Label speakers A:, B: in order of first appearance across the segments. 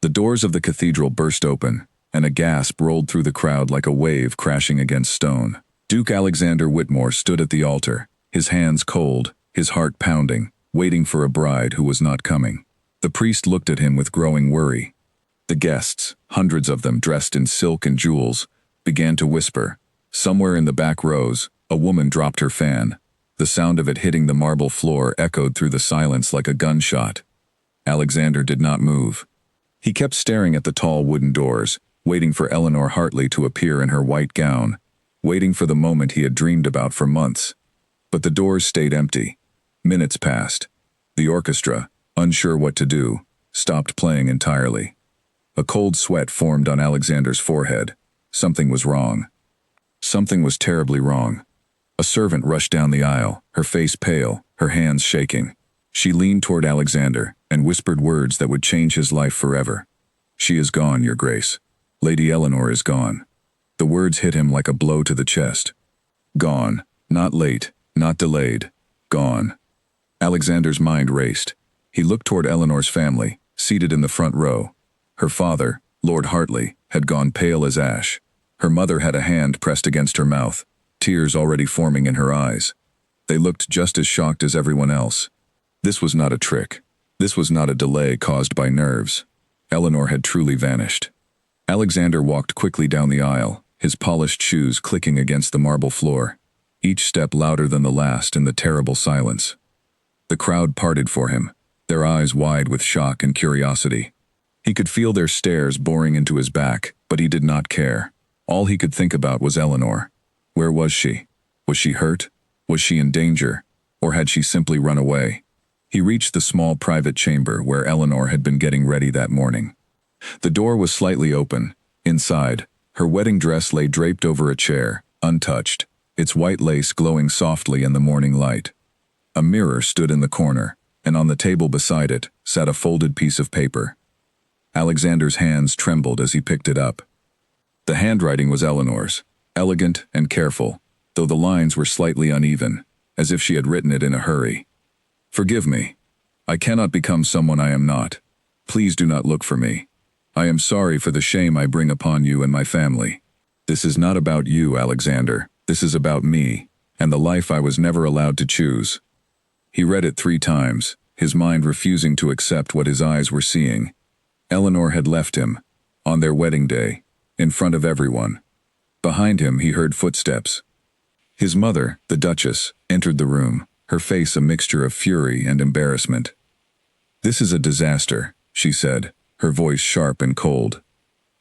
A: The doors of the cathedral burst open, and a gasp rolled through the crowd like a wave crashing against stone. Duke Alexander Whitmore stood at the altar, his hands cold, his heart pounding, waiting for a bride who was not coming. The priest looked at him with growing worry. The guests, hundreds of them dressed in silk and jewels, began to whisper. Somewhere in the back rows, a woman dropped her fan. The sound of it hitting the marble floor echoed through the silence like a gunshot. Alexander did not move. He kept staring at the tall wooden doors, waiting for Eleanor Hartley to appear in her white gown, waiting for the moment he had dreamed about for months. But the doors stayed empty. Minutes passed. The orchestra, unsure what to do, stopped playing entirely. A cold sweat formed on Alexander's forehead. Something was wrong. Something was terribly wrong. A servant rushed down the aisle, her face pale, her hands shaking. She leaned toward Alexander and whispered words that would change his life forever. "She is gone, Your Grace. Lady Eleanor is gone." The words hit him like a blow to the chest. Gone. Not late, not delayed. Gone. Alexander's mind raced. He looked toward Eleanor's family, seated in the front row. Her father, Lord Hartley, had gone pale as ash. Her mother had a hand pressed against her mouth, tears already forming in her eyes. They looked just as shocked as everyone else. This was not a trick. This was not a delay caused by nerves. Eleanor had truly vanished. Alexander walked quickly down the aisle, his polished shoes clicking against the marble floor, each step louder than the last in the terrible silence. The crowd parted for him, their eyes wide with shock and curiosity. He could feel their stares boring into his back, but he did not care. All he could think about was Eleanor. Where was she? Was she hurt? Was she in danger? Or had she simply run away? He reached the small private chamber where Eleanor had been getting ready that morning. The door was slightly open. Inside, her wedding dress lay draped over a chair, untouched, its white lace glowing softly in the morning light. A mirror stood in the corner, and on the table beside it sat a folded piece of paper. Alexander's hands trembled as he picked it up. The handwriting was Eleanor's, elegant and careful, though the lines were slightly uneven, as if she had written it in a hurry. "Forgive me. I cannot become someone I am not. Please do not look for me. I am sorry for the shame I bring upon you and my family. This is not about you, Alexander. This is about me, and the life I was never allowed to choose." He read it 3 times, his mind refusing to accept what his eyes were seeing. Eleanor had left him, on their wedding day, in front of everyone. Behind him he heard footsteps. His mother, the Duchess, entered the room, her face a mixture of fury and embarrassment. "This is a disaster," she said, her voice sharp and cold.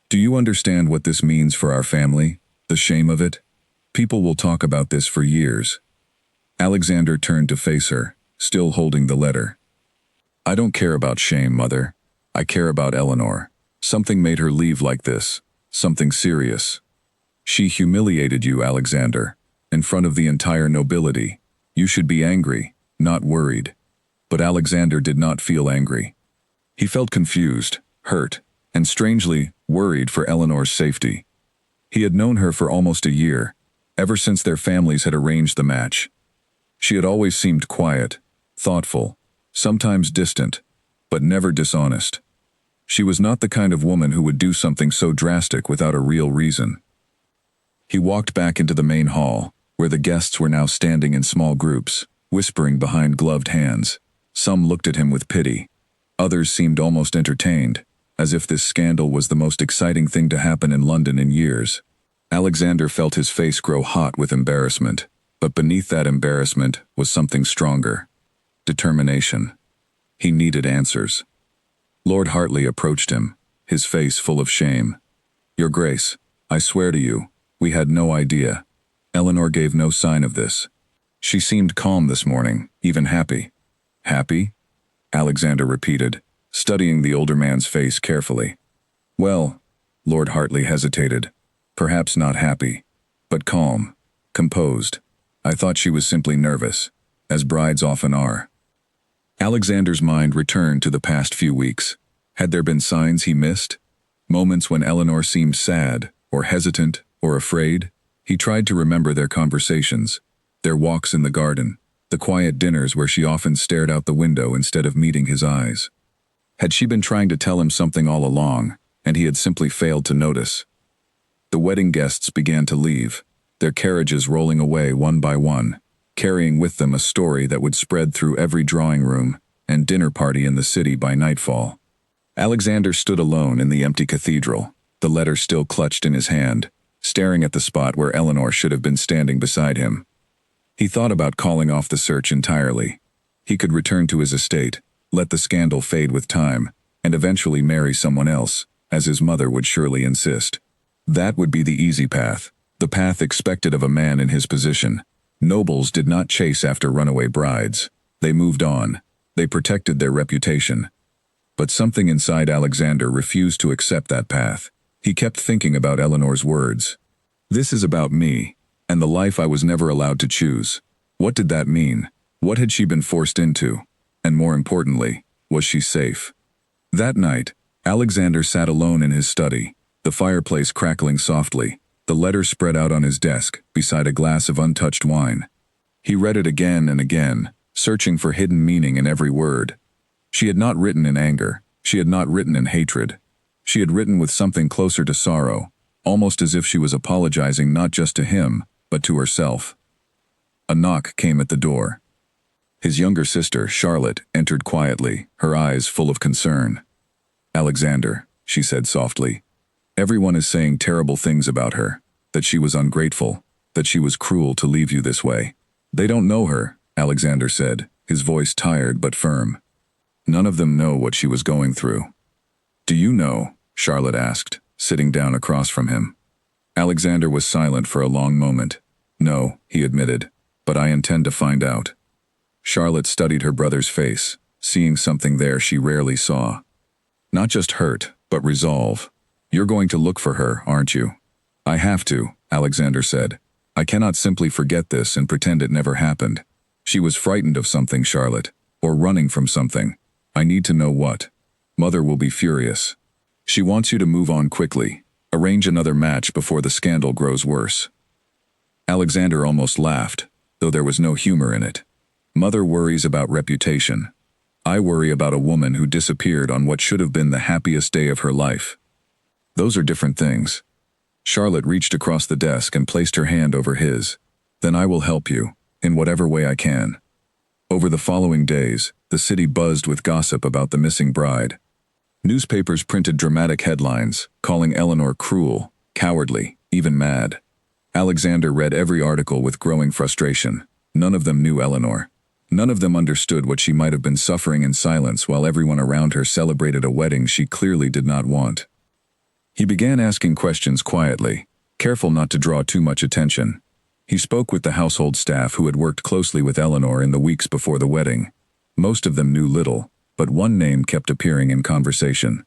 A: "Do you understand what this means for our family? The shame of it? People will talk about this for years." Alexander turned to face her, still holding the letter. "I don't care about shame, Mother. I care about Eleanor. Something made her leave like this. Something serious. She humiliated you, Alexander, in front of the entire nobility. You should be angry, not worried." But Alexander did not feel angry. He felt confused, hurt, and strangely worried for Eleanor's safety. He had known her for almost a year, ever since their families had arranged the match. She had always seemed quiet, thoughtful, sometimes distant, but never dishonest. She was not the kind of woman who would do something so drastic without a real reason. He walked back into the main hall, where the guests were now standing in small groups, whispering behind gloved hands. Some looked at him with pity. Others seemed almost entertained, as if this scandal was the most exciting thing to happen in London in years. Alexander felt his face grow hot with embarrassment, but beneath that embarrassment was something stronger. Determination. He needed answers. Lord Hartley approached him, his face full of shame. "Your Grace, I swear to you, we had no idea. Eleanor gave no sign of this. She seemed calm this morning, even happy." "Happy?" Alexander repeated, studying the older man's face carefully. "Well," Lord Hartley hesitated, "perhaps not happy, but calm, composed. I thought she was simply nervous, as brides often are." Alexander's mind returned to the past few weeks. Had there been signs he missed? Moments when Eleanor seemed sad, or hesitant, or afraid? He tried to remember their conversations, their walks in the garden, the quiet dinners where she often stared out the window instead of meeting his eyes. Had she been trying to tell him something all along, and he had simply failed to notice? The wedding guests began to leave, their carriages rolling away one by one, carrying with them a story that would spread through every drawing room and dinner party in the city by nightfall. Alexander stood alone in the empty cathedral, the letter still clutched in his hand, staring at the spot where Eleanor should have been standing beside him. He thought about calling off the search entirely. He could return to his estate, let the scandal fade with time, and eventually marry someone else, as his mother would surely insist. That would be the easy path, the path expected of a man in his position. Nobles did not chase after runaway brides. They moved on. They protected their reputation. But something inside Alexander refused to accept that path. He kept thinking about Eleanor's words. This is about me, and the life I was never allowed to choose. What did that mean? What had she been forced into? And more importantly, was she safe? That night, Alexander sat alone in his study, the fireplace crackling softly, the letter spread out on his desk, beside a glass of untouched wine. He read it again and again, searching for hidden meaning in every word. She had not written in anger. She had not written in hatred. She had written with something closer to sorrow, almost as if she was apologizing not just to him, but to herself. A knock came at the door. His younger sister, Charlotte, entered quietly, her eyes full of concern. "Alexander," she said softly, "everyone is saying terrible things about her, that she was ungrateful, that she was cruel to leave you this way." "They don't know her," Alexander said, his voice tired but firm. "None of them know what she was going through." "Do you know?" Charlotte asked, sitting down across from him. Alexander was silent for a long moment. "No," he admitted, "but I intend to find out." Charlotte studied her brother's face, seeing something there she rarely saw. Not just hurt, but resolve. "You're going to look for her, aren't you?" "I have to," Alexander said. "I cannot simply forget this and pretend it never happened. She was frightened of something, Charlotte, or running from something. I need to know what. Mother will be furious. She wants you to move on quickly, arrange another match before the scandal grows worse." Alexander almost laughed, though there was no humor in it. "Mother worries about reputation. I worry about a woman who disappeared on what should have been the happiest day of her life. Those are different things." Charlotte reached across the desk and placed her hand over his. "Then I will help you, in whatever way I can." Over the following days, the city buzzed with gossip about the missing bride. Newspapers printed dramatic headlines, calling Eleanor cruel, cowardly, even mad. Alexander read every article with growing frustration. None of them knew Eleanor. None of them understood what she might have been suffering in silence while everyone around her celebrated a wedding she clearly did not want. He began asking questions quietly, careful not to draw too much attention. He spoke with the household staff who had worked closely with Eleanor in the weeks before the wedding. Most of them knew little, but one name kept appearing in conversation.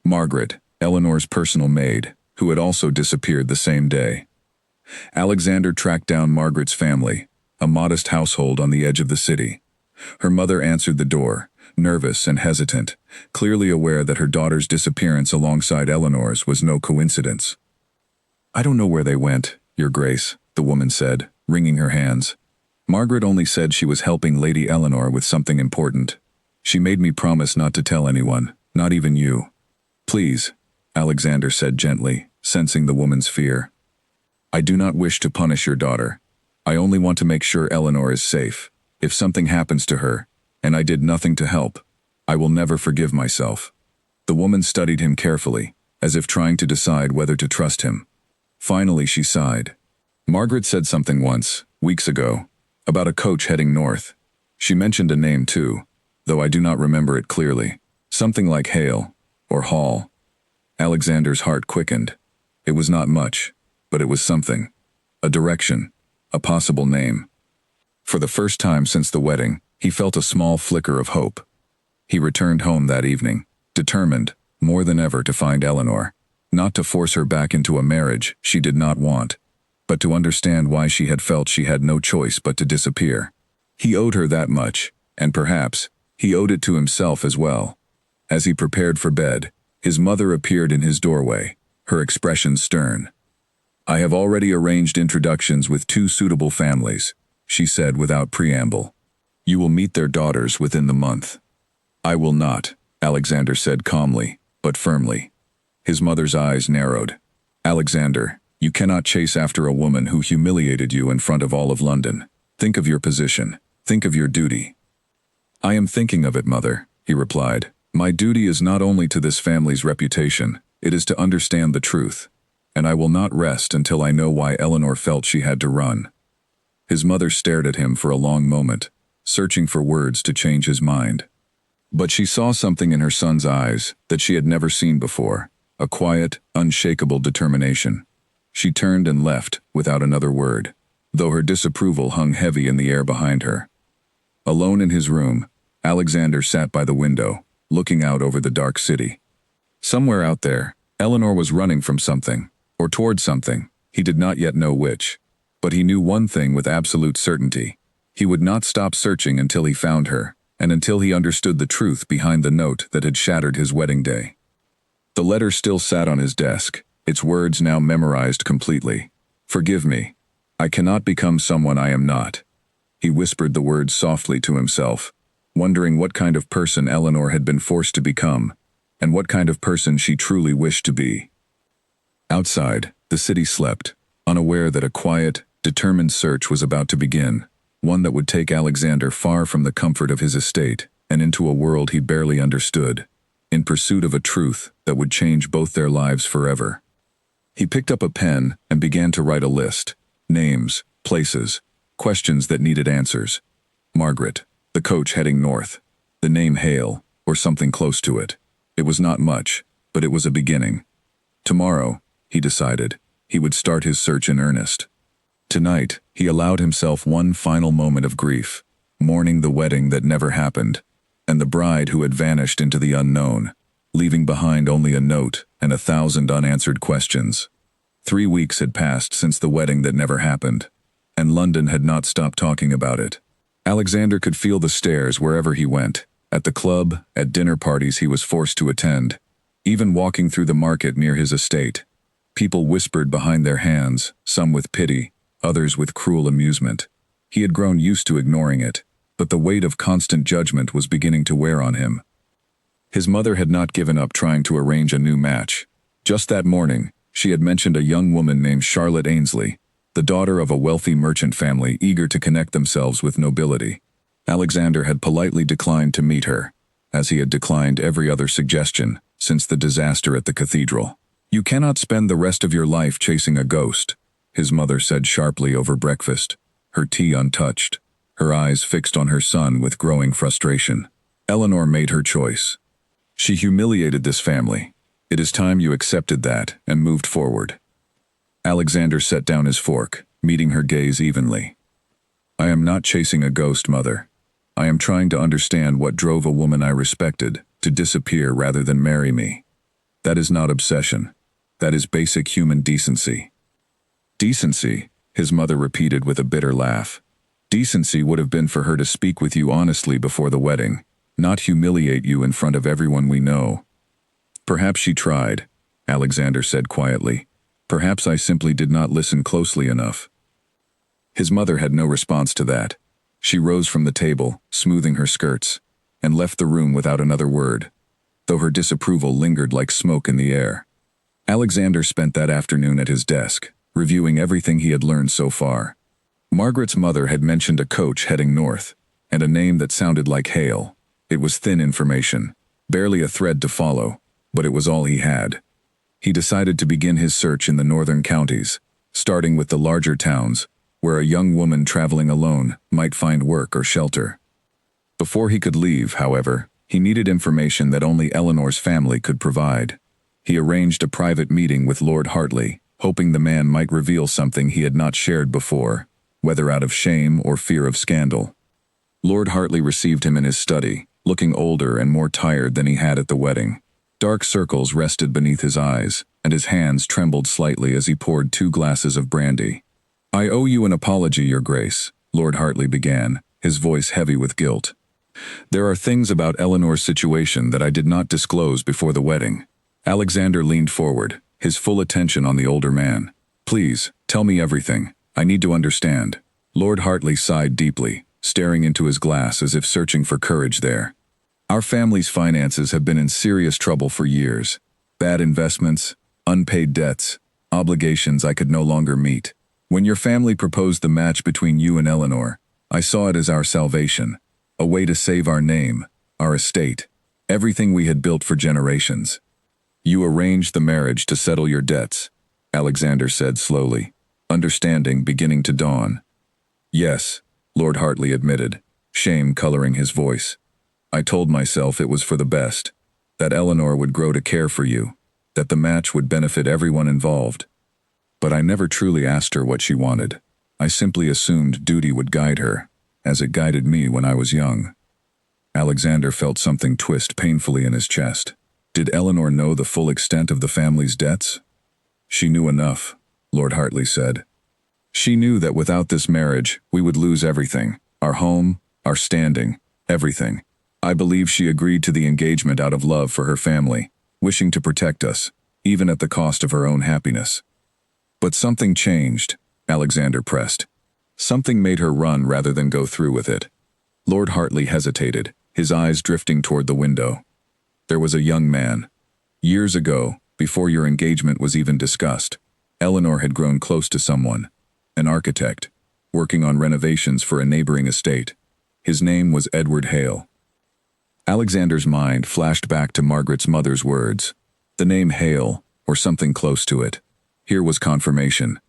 A: Margaret, Eleanor's personal maid, who had also disappeared the same day. Alexander tracked down Margaret's family, a modest household on the edge of the city. Her mother answered the door, nervous and hesitant, clearly aware that her daughter's disappearance alongside Eleanor's was no coincidence. "I don't know where they went, Your Grace," the woman said, wringing her hands. "Margaret only said she was helping Lady Eleanor with something important. She made me promise not to tell anyone, not even you." "Please," Alexander said gently, sensing the woman's fear. "I do not wish to punish your daughter. I only want to make sure Eleanor is safe. If something happens to her, and I did nothing to help, I will never forgive myself." The woman studied him carefully, as if trying to decide whether to trust him. Finally she sighed. "Margaret said something once, weeks ago, about a coach heading north. She mentioned a name too, though I do not remember it clearly. Something like Hale, or Hall." Alexander's heart quickened. It was not much, but it was something. A direction. A possible name. For the first time since the wedding, he felt a small flicker of hope. He returned home that evening, determined, more than ever, to find Eleanor, not to force her back into a marriage she did not want, but to understand why she had felt she had no choice but to disappear. He owed her that much, and perhaps, he owed it to himself as well. As he prepared for bed, his mother appeared in his doorway, her expression stern. "I have already arranged introductions with 2 suitable families," she said without preamble. "You will meet their daughters within the month." "I will not," Alexander said calmly, but firmly. His mother's eyes narrowed. Alexander, you cannot chase after a woman who humiliated you in front of all of London. Think of your position. Think of your duty. I am thinking of it, mother, he replied. My duty is not only to this family's reputation, it is to understand the truth. And I will not rest until I know why Eleanor felt she had to run. His mother stared at him for a long moment, searching for words to change his mind. But she saw something in her son's eyes that she had never seen before, a quiet, unshakable determination. She turned and left without another word, though her disapproval hung heavy in the air behind her. Alone in his room, Alexander sat by the window, looking out over the dark city. Somewhere out there, Eleanor was running from something, or toward something, he did not yet know which. But he knew one thing with absolute certainty. He would not stop searching until he found her, and until he understood the truth behind the note that had shattered his wedding day. The letter still sat on his desk, its words now memorized completely. Forgive me. I cannot become someone I am not. He whispered the words softly to himself, wondering what kind of person Eleanor had been forced to become, and what kind of person she truly wished to be. Outside, the city slept, unaware that a quiet, determined search was about to begin, one that would take Alexander far from the comfort of his estate and into a world he barely understood, in pursuit of a truth that would change both their lives forever. He picked up a pen and began to write a list, names, places, questions that needed answers. Margaret, the coach heading north, the name Hale, or something close to it. It was not much, but it was a beginning. Tomorrow, he decided, he would start his search in earnest. Tonight, he allowed himself one final moment of grief, mourning the wedding that never happened, and the bride who had vanished into the unknown, leaving behind only a note and 1,000 unanswered questions. 3 weeks had passed since the wedding that never happened, and London had not stopped talking about it. Alexander could feel the stares wherever he went, at the club, at dinner parties he was forced to attend, even walking through the market near his estate. People whispered behind their hands, some with pity, others with cruel amusement. He had grown used to ignoring it, but the weight of constant judgment was beginning to wear on him. His mother had not given up trying to arrange a new match. Just that morning, she had mentioned a young woman named Charlotte Ainsley, the daughter of a wealthy merchant family eager to connect themselves with nobility. Alexander had politely declined to meet her, as he had declined every other suggestion since the disaster at the cathedral. You cannot spend the rest of your life chasing a ghost, his mother said sharply over breakfast, her tea untouched, her eyes fixed on her son with growing frustration. Eleanor made her choice. She humiliated this family. It is time you accepted that and moved forward. Alexander set down his fork, meeting her gaze evenly. I am not chasing a ghost, mother. I am trying to understand what drove a woman I respected to disappear rather than marry me. That is not obsession. That is basic human decency. Decency, his mother repeated with a bitter laugh. Decency would have been for her to speak with you honestly before the wedding, not humiliate you in front of everyone we know. Perhaps she tried, Alexander said quietly. Perhaps I simply did not listen closely enough. His mother had no response to that. She rose from the table, smoothing her skirts, and left the room without another word, though her disapproval lingered like smoke in the air. Alexander spent that afternoon at his desk, reviewing everything he had learned so far. Margaret's mother had mentioned a coach heading north, and a name that sounded like Hale. It was thin information, barely a thread to follow, but it was all he had. He decided to begin his search in the northern counties, starting with the larger towns, where a young woman traveling alone might find work or shelter. Before he could leave, however, he needed information that only Eleanor's family could provide. He arranged a private meeting with Lord Hartley, hoping the man might reveal something he had not shared before, whether out of shame or fear of scandal. Lord Hartley received him in his study, looking older and more tired than he had at the wedding. Dark circles rested beneath his eyes, and his hands trembled slightly as he poured 2 glasses of brandy. I owe you an apology, Your Grace, Lord Hartley began, his voice heavy with guilt. There are things about Eleanor's situation that I did not disclose before the wedding. Alexander leaned forward, his full attention on the older man. Please, tell me everything. I need to understand. Lord Hartley sighed deeply, staring into his glass as if searching for courage there. Our family's finances have been in serious trouble for years. Bad investments, unpaid debts, obligations I could no longer meet. When your family proposed the match between you and Eleanor, I saw it as our salvation, a way to save our name, our estate, everything we had built for generations. You arranged the marriage to settle your debts, Alexander said slowly, understanding beginning to dawn. Yes, Lord Hartley admitted, shame coloring his voice. I told myself it was for the best, that Eleanor would grow to care for you, that the match would benefit everyone involved. But I never truly asked her what she wanted. I simply assumed duty would guide her, as it guided me when I was young. Alexander felt something twist painfully in his chest. Did Eleanor know the full extent of the family's debts? She knew enough, Lord Hartley said. She knew that without this marriage, we would lose everything, our home, our standing, everything. I believe she agreed to the engagement out of love for her family, wishing to protect us, even at the cost of her own happiness. But something changed, Alexander pressed. Something made her run rather than go through with it. Lord Hartley hesitated, his eyes drifting toward the window. There was a young man. Years ago, before your engagement was even discussed, Eleanor had grown close to someone, an architect, working on renovations for a neighboring estate. His name was Edward Hale. Alexander's mind flashed back to Margaret's mother's words. The name Hale, or something close to it. Here was confirmation.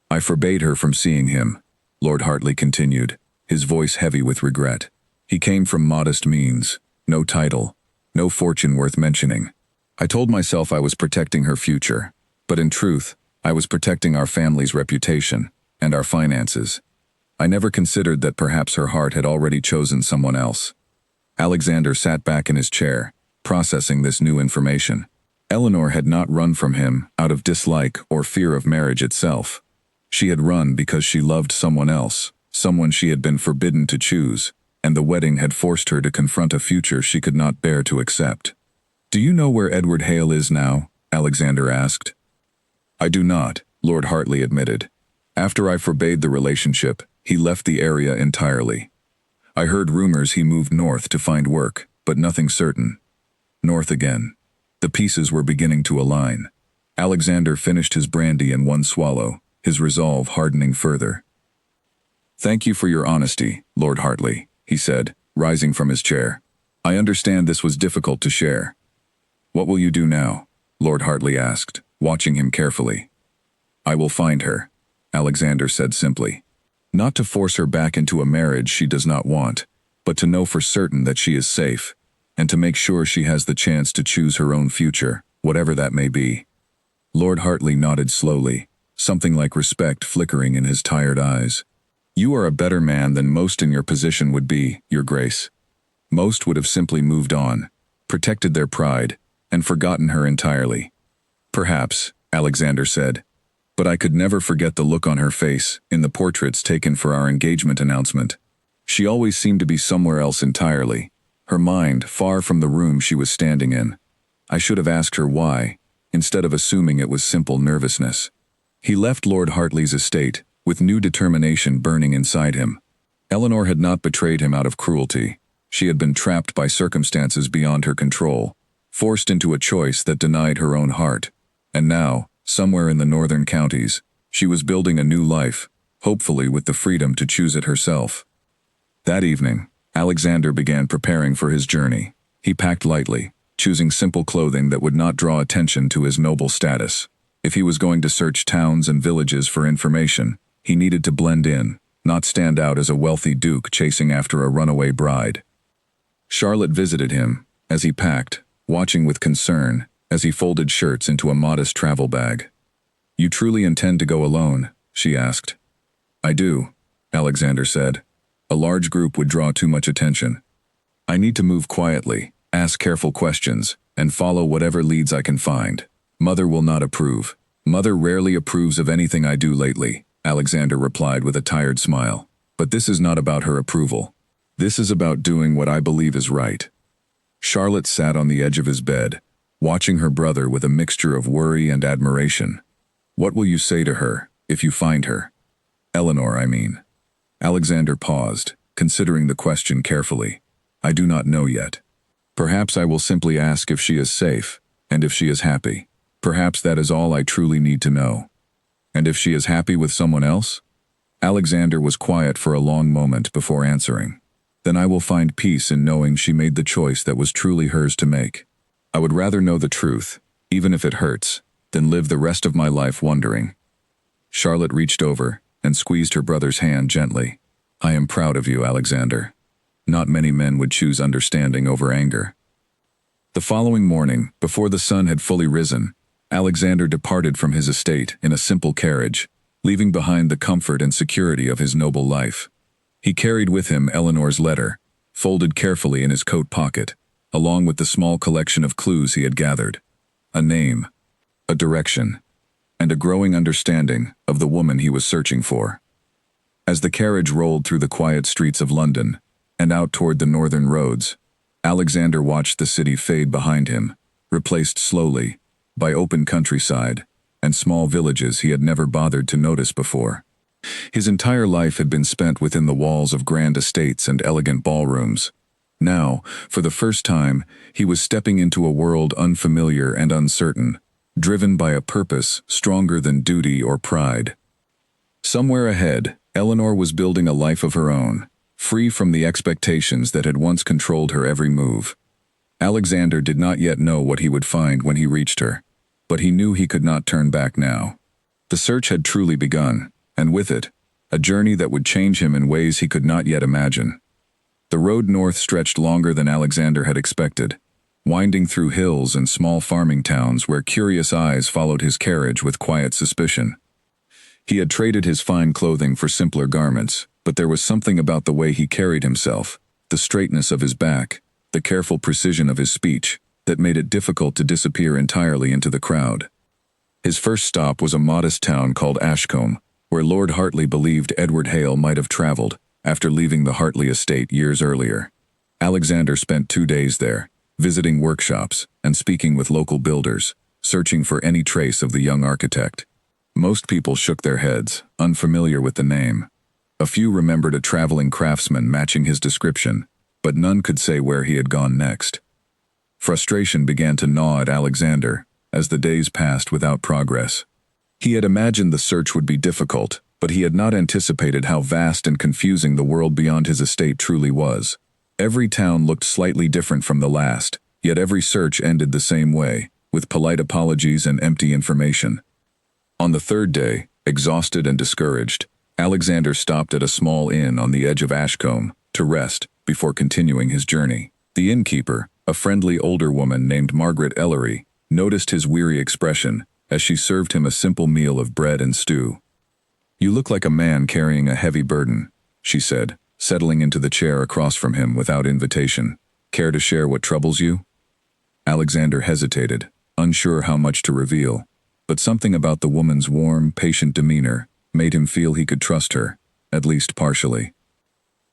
A: I forbade her from seeing him, Lord Hartley continued, his voice heavy with regret. He came from modest means, no title, no fortune worth mentioning. I told myself I was protecting her future, but in truth, I was protecting our family's reputation and our finances. I never considered that perhaps her heart had already chosen someone else. Alexander sat back in his chair, processing this new information. Eleanor had not run from him out of dislike or fear of marriage itself. She had run because she loved someone else, someone she had been forbidden to choose, and the wedding had forced her to confront a future she could not bear to accept. Do you know where Edward Hale is now? Alexander asked. I do not, Lord Hartley admitted. After I forbade the relationship, he left the area entirely. I heard rumors he moved north to find work, but nothing certain. North again. The pieces were beginning to align. Alexander finished his brandy in one swallow, his resolve hardening further. Thank you for your honesty, Lord Hartley, he said, rising from his chair. I understand this was difficult to share. What will you do now? Lord Hartley asked, watching him carefully. I will find her, Alexander said simply. Not to force her back into a marriage she does not want, but to know for certain that she is safe, and to make sure she has the chance to choose her own future, whatever that may be. Lord Hartley nodded slowly, something like respect flickering in his tired eyes. You are a better man than most in your position would be, Your Grace. Most would have simply moved on, protected their pride, and forgotten her entirely. Perhaps, Alexander said, but I could never forget the look on her face in the portraits taken for our engagement announcement. She always seemed to be somewhere else entirely, her mind far from the room she was standing in. I should have asked her why, instead of assuming it was simple nervousness. He left Lord Hartley's estate, with new determination burning inside him. Eleanor had not betrayed him out of cruelty. She had been trapped by circumstances beyond her control, forced into a choice that denied her own heart. And now, somewhere in the northern counties, she was building a new life, hopefully with the freedom to choose it herself. That evening, Alexander began preparing for his journey. He packed lightly, choosing simple clothing that would not draw attention to his noble status. If he was going to search towns and villages for information, he needed to blend in, not stand out as a wealthy duke chasing after a runaway bride. Charlotte visited him, as he packed, watching with concern, as he folded shirts into a modest travel bag. You truly intend to go alone? She asked. I do, Alexander said. A large group would draw too much attention. I need to move quietly, ask careful questions, and follow whatever leads I can find. Mother will not approve. Mother rarely approves of anything I do lately, Alexander replied with a tired smile. But this is not about her approval. This is about doing what I believe is right. Charlotte sat on the edge of his bed, watching her brother with a mixture of worry and admiration. What will you say to her, if you find her? Eleanor, I mean. Alexander paused, considering the question carefully. I do not know yet. Perhaps I will simply ask if she is safe, and if she is happy. Perhaps that is all I truly need to know. And if she is happy with someone else? Alexander was quiet for a long moment before answering. Then I will find peace in knowing she made the choice that was truly hers to make. I would rather know the truth, even if it hurts, than live the rest of my life wondering. Charlotte reached over and squeezed her brother's hand gently. I am proud of you, Alexander. Not many men would choose understanding over anger. The following morning, before the sun had fully risen, Alexander departed from his estate in a simple carriage, leaving behind the comfort and security of his noble life. He carried with him Eleanor's letter, folded carefully in his coat pocket, along with the small collection of clues he had gathered. A name, a direction, and a growing understanding of the woman he was searching for. As the carriage rolled through the quiet streets of London and out toward the northern roads, Alexander watched the city fade behind him, replaced slowly by open countryside and small villages he had never bothered to notice before. His entire life had been spent within the walls of grand estates and elegant ballrooms. Now, for the first time, he was stepping into a world unfamiliar and uncertain, driven by a purpose stronger than duty or pride. Somewhere ahead, Eleanor was building a life of her own, free from the expectations that had once controlled her every move. Alexander did not yet know what he would find when he reached her, but he knew he could not turn back now. The search had truly begun, and with it, a journey that would change him in ways he could not yet imagine. The road north stretched longer than Alexander had expected, winding through hills and small farming towns where curious eyes followed his carriage with quiet suspicion. He had traded his fine clothing for simpler garments, but there was something about the way he carried himself, the straightness of his back, the careful precision of his speech, that made it difficult to disappear entirely into the crowd. His first stop was a modest town called Ashcombe, where Lord Hartley believed Edward Hale might have traveled after leaving the Hartley estate years earlier. Alexander spent 2 days there, visiting workshops and speaking with local builders, searching for any trace of the young architect. Most people shook their heads, unfamiliar with the name. A few remembered a traveling craftsman matching his description, but none could say where he had gone next. Frustration began to gnaw at Alexander as the days passed without progress. He had imagined the search would be difficult, but he had not anticipated how vast and confusing the world beyond his estate truly was. Every town looked slightly different from the last, yet every search ended the same way, with polite apologies and empty information. On the third day, exhausted and discouraged, Alexander stopped at a small inn on the edge of Ashcombe to rest before continuing his journey. The innkeeper, a friendly older woman named Margaret Ellery, noticed his weary expression as she served him a simple meal of bread and stew. "You look like a man carrying a heavy burden," she said, settling into the chair across from him without invitation. "Care to share what troubles you?" Alexander hesitated, unsure how much to reveal, but something about the woman's warm, patient demeanor made him feel he could trust her, at least partially.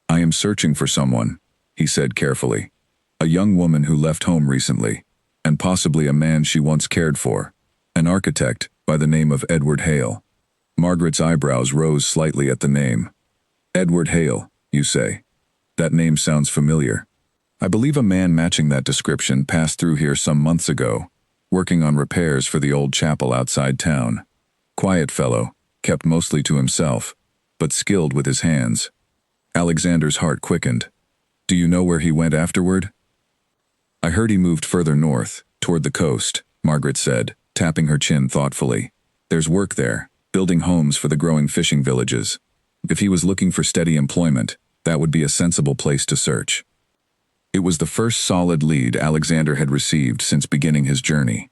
A: "I am searching for someone," he said carefully. "A young woman who left home recently, and possibly a man she once cared for, an architect by the name of Edward Hale." Margaret's eyebrows rose slightly at the name. "Edward Hale, you say? That name sounds familiar. I believe a man matching that description passed through here some months ago, working on repairs for the old chapel outside town. Quiet fellow, kept mostly to himself, but skilled with his hands." Alexander's heart quickened. "Do you know where he went afterward?" "I heard he moved further north, toward the coast," Margaret said, tapping her chin thoughtfully. "There's work there, building homes for the growing fishing villages. If he was looking for steady employment, that would be a sensible place to search." It was the first solid lead Alexander had received since beginning his journey.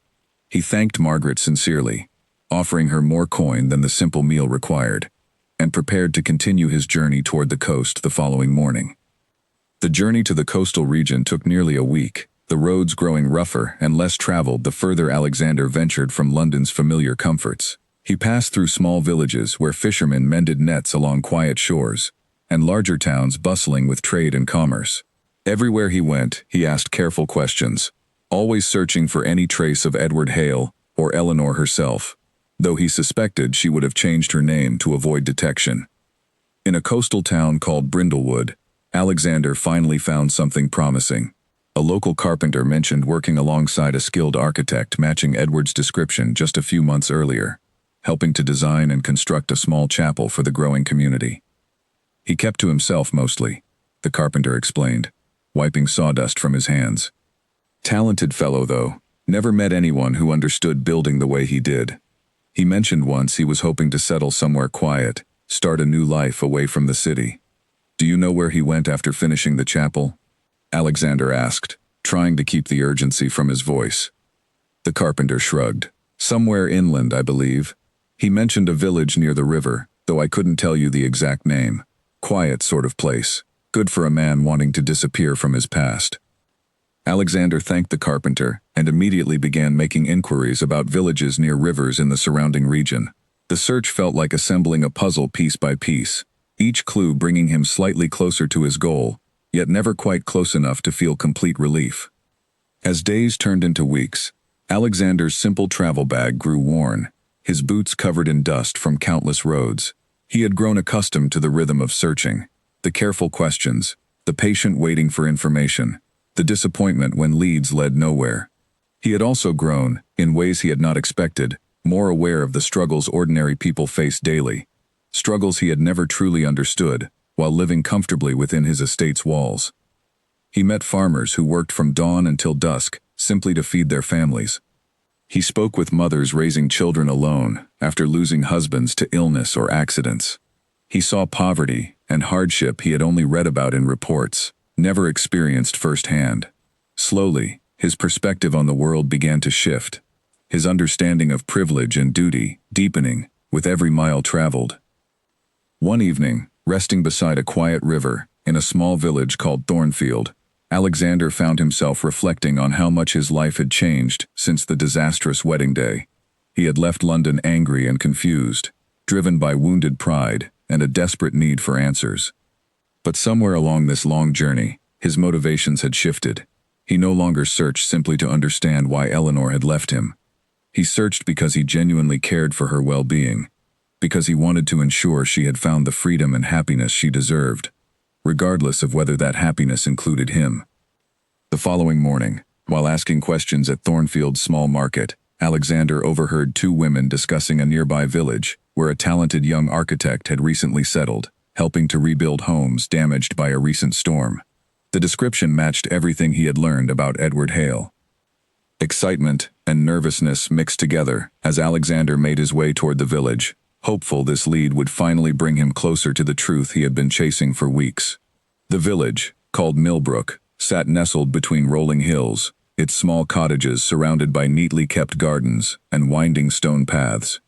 A: He thanked Margaret sincerely, offering her more coin than the simple meal required, and prepared to continue his journey toward the coast the following morning. The journey to the coastal region took nearly a week, the roads growing rougher and less traveled the further Alexander ventured from London's familiar comforts. He passed through small villages where fishermen mended nets along quiet shores, and larger towns bustling with trade and commerce. Everywhere he went, he asked careful questions, always searching for any trace of Edward Hale or Eleanor herself, though he suspected she would have changed her name to avoid detection. In a coastal town called Brindlewood, Alexander finally found something promising. A local carpenter mentioned working alongside a skilled architect matching Edward's description just a few months earlier, helping to design and construct a small chapel for the growing community. He kept to himself mostly, the carpenter explained, wiping sawdust from his hands. Talented fellow, though, never met anyone who understood building the way he did. He mentioned once he was hoping to settle somewhere quiet, start a new life away from the city. Do you know where he went after finishing the chapel? Alexander asked, trying to keep the urgency from his voice. The carpenter shrugged. Somewhere inland, I believe. He mentioned a village near the river, though I couldn't tell you the exact name. Quiet sort of place. Good for a man wanting to disappear from his past. Alexander thanked the carpenter and immediately began making inquiries about villages near rivers in the surrounding region. The search felt like assembling a puzzle piece by piece, each clue bringing him slightly closer to his goal, yet never quite close enough to feel complete relief. As days turned into weeks, Alexander's simple travel bag grew worn, his boots covered in dust from countless roads. He had grown accustomed to the rhythm of searching, the careful questions, the patient waiting for information, the disappointment when leads led nowhere. He had also grown, in ways he had not expected, more aware of the struggles ordinary people face daily, struggles he had never truly understood, while living comfortably within his estate's walls. He met farmers who worked from dawn until dusk, simply to feed their families. He spoke with mothers raising children alone, after losing husbands to illness or accidents. He saw poverty and hardship he had only read about in reports, never experienced firsthand. Slowly, his perspective on the world began to shift, his understanding of privilege and duty deepening with every mile traveled. One evening, resting beside a quiet river in a small village called Thornfield, Alexander found himself reflecting on how much his life had changed since the disastrous wedding day. He had left London angry and confused, driven by wounded pride and a desperate need for answers. But somewhere along this long journey, his motivations had shifted. He no longer searched simply to understand why Eleanor had left him. He searched because he genuinely cared for her well-being, because he wanted to ensure she had found the freedom and happiness she deserved, regardless of whether that happiness included him. The following morning, while asking questions at Thornfield's small market, Alexander overheard two women discussing a nearby village where a talented young architect had recently settled, helping to rebuild homes damaged by a recent storm. The description matched everything he had learned about Edward Hale. Excitement and nervousness mixed together as Alexander made his way toward the village, hopeful this lead would finally bring him closer to the truth he had been chasing for weeks. The village, called Millbrook, sat nestled between rolling hills, its small cottages surrounded by neatly kept gardens and winding stone paths.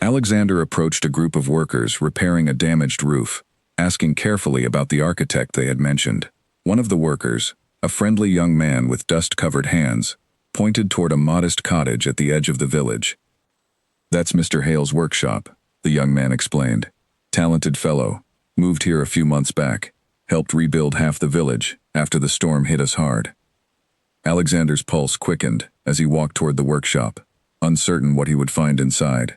A: Alexander approached a group of workers repairing a damaged roof, asking carefully about the architect they had mentioned. One of the workers, a friendly young man with dust-covered hands, pointed toward a modest cottage at the edge of the village. "That's Mr. Hale's workshop," the young man explained. "Talented fellow, moved here a few months back, helped rebuild half the village after the storm hit us hard." Alexander's pulse quickened as he walked toward the workshop, uncertain what he would find inside.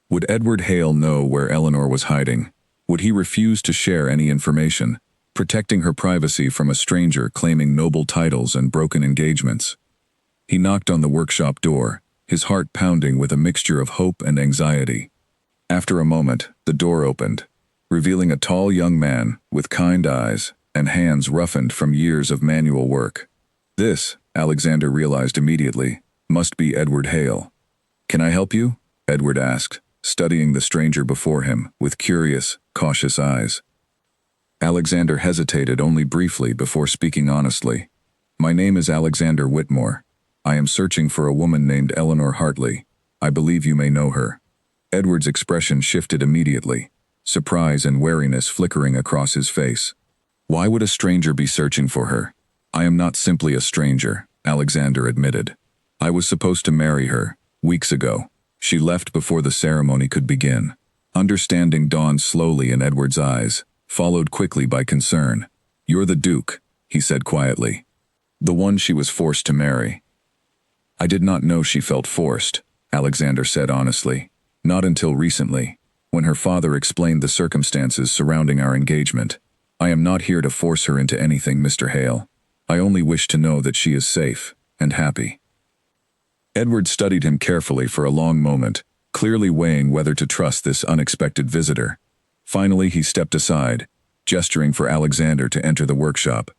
A: Would Edward Hale know where Eleanor was hiding? Would he refuse to share any information, protecting her privacy from a stranger claiming noble titles and broken engagements? He knocked on the workshop door, his heart pounding with a mixture of hope and anxiety. After a moment, the door opened, revealing a tall young man with kind eyes and hands roughened from years of manual work. This, Alexander realized immediately, must be Edward Hale. "Can I help you?" Edward asked, studying the stranger before him with curious, cautious eyes. Alexander hesitated only briefly before speaking honestly. "My name is Alexander Whitmore. I am searching for a woman named Eleanor Hartley. I believe you may know her." Edward's expression shifted immediately, surprise and wariness flickering across his face. "Why would a stranger be searching for her?" "I am not simply a stranger," Alexander admitted. "I was supposed to marry her, weeks ago. She left before the ceremony could begin." Understanding dawned slowly in Edward's eyes, followed quickly by concern. "You're the Duke," he said quietly. "The one she was forced to marry." "I did not know she felt forced," Alexander said honestly. "Not until recently, when her father explained the circumstances surrounding our engagement. I am not here to force her into anything, Mr. Hale. I only wish to know that she is safe and happy." Edward studied him carefully for a long moment, clearly weighing whether to trust this unexpected visitor. Finally, he stepped aside, gesturing for Alexander to enter the workshop.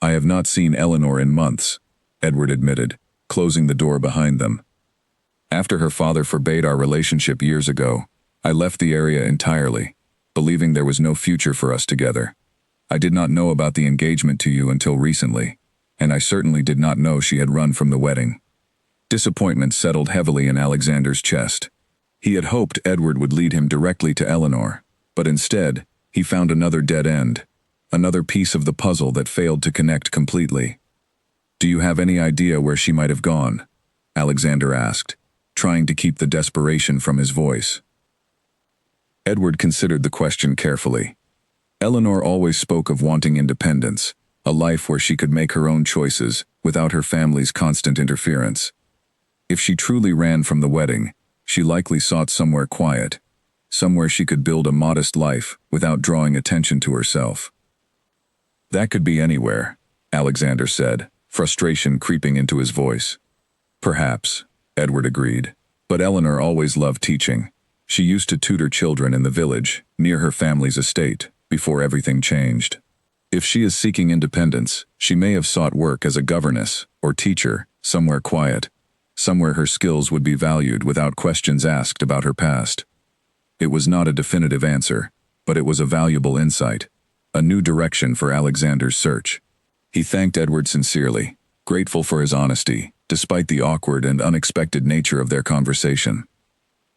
A: "I have not seen Eleanor in months," Edward admitted, closing the door behind them. "After her father forbade our relationship years ago, I left the area entirely, believing there was no future for us together. I did not know about the engagement to you until recently, and I certainly did not know she had run from the wedding." Disappointment settled heavily in Alexander's chest. He had hoped Edward would lead him directly to Eleanor, but instead, he found another dead end, another piece of the puzzle that failed to connect completely. "Do you have any idea where she might have gone?" Alexander asked, trying to keep the desperation from his voice. Edward considered the question carefully. Eleanor always spoke of wanting independence, a life where she could make her own choices without her family's constant interference. If she truly ran from the wedding, she likely sought somewhere quiet, somewhere she could build a modest life without drawing attention to herself. "That could be anywhere," Alexander said, frustration creeping into his voice. "Perhaps," Edward agreed, "but Eleanor always loved teaching. She used to tutor children in the village, near her family's estate, before everything changed. If she is seeking independence, she may have sought work as a governess or teacher, somewhere quiet, somewhere her skills would be valued without questions asked about her past." It was not a definitive answer, but it was a valuable insight, a new direction for Alexander's search. He thanked Edward sincerely, grateful for his honesty, despite the awkward and unexpected nature of their conversation.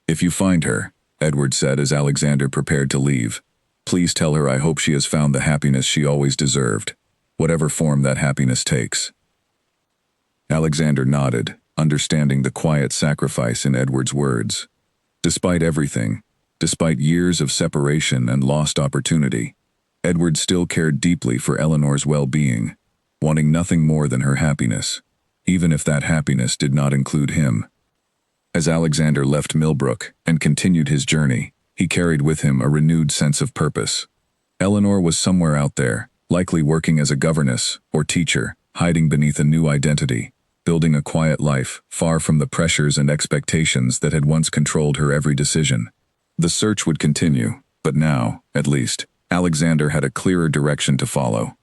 A: "If you find her," Edward said as Alexander prepared to leave, "please tell her I hope she has found the happiness she always deserved, whatever form that happiness takes." Alexander nodded, understanding the quiet sacrifice in Edward's words. Despite everything, despite years of separation and lost opportunity, Edward still cared deeply for Eleanor's well-being, wanting nothing more than her happiness, even if that happiness did not include him. As Alexander left Millbrook and continued his journey, he carried with him a renewed sense of purpose. Eleanor was somewhere out there, likely working as a governess or teacher, hiding beneath a new identity, building a quiet life far from the pressures and expectations that had once controlled her every decision. The search would continue, but now, at least, Alexander had a clearer direction to follow.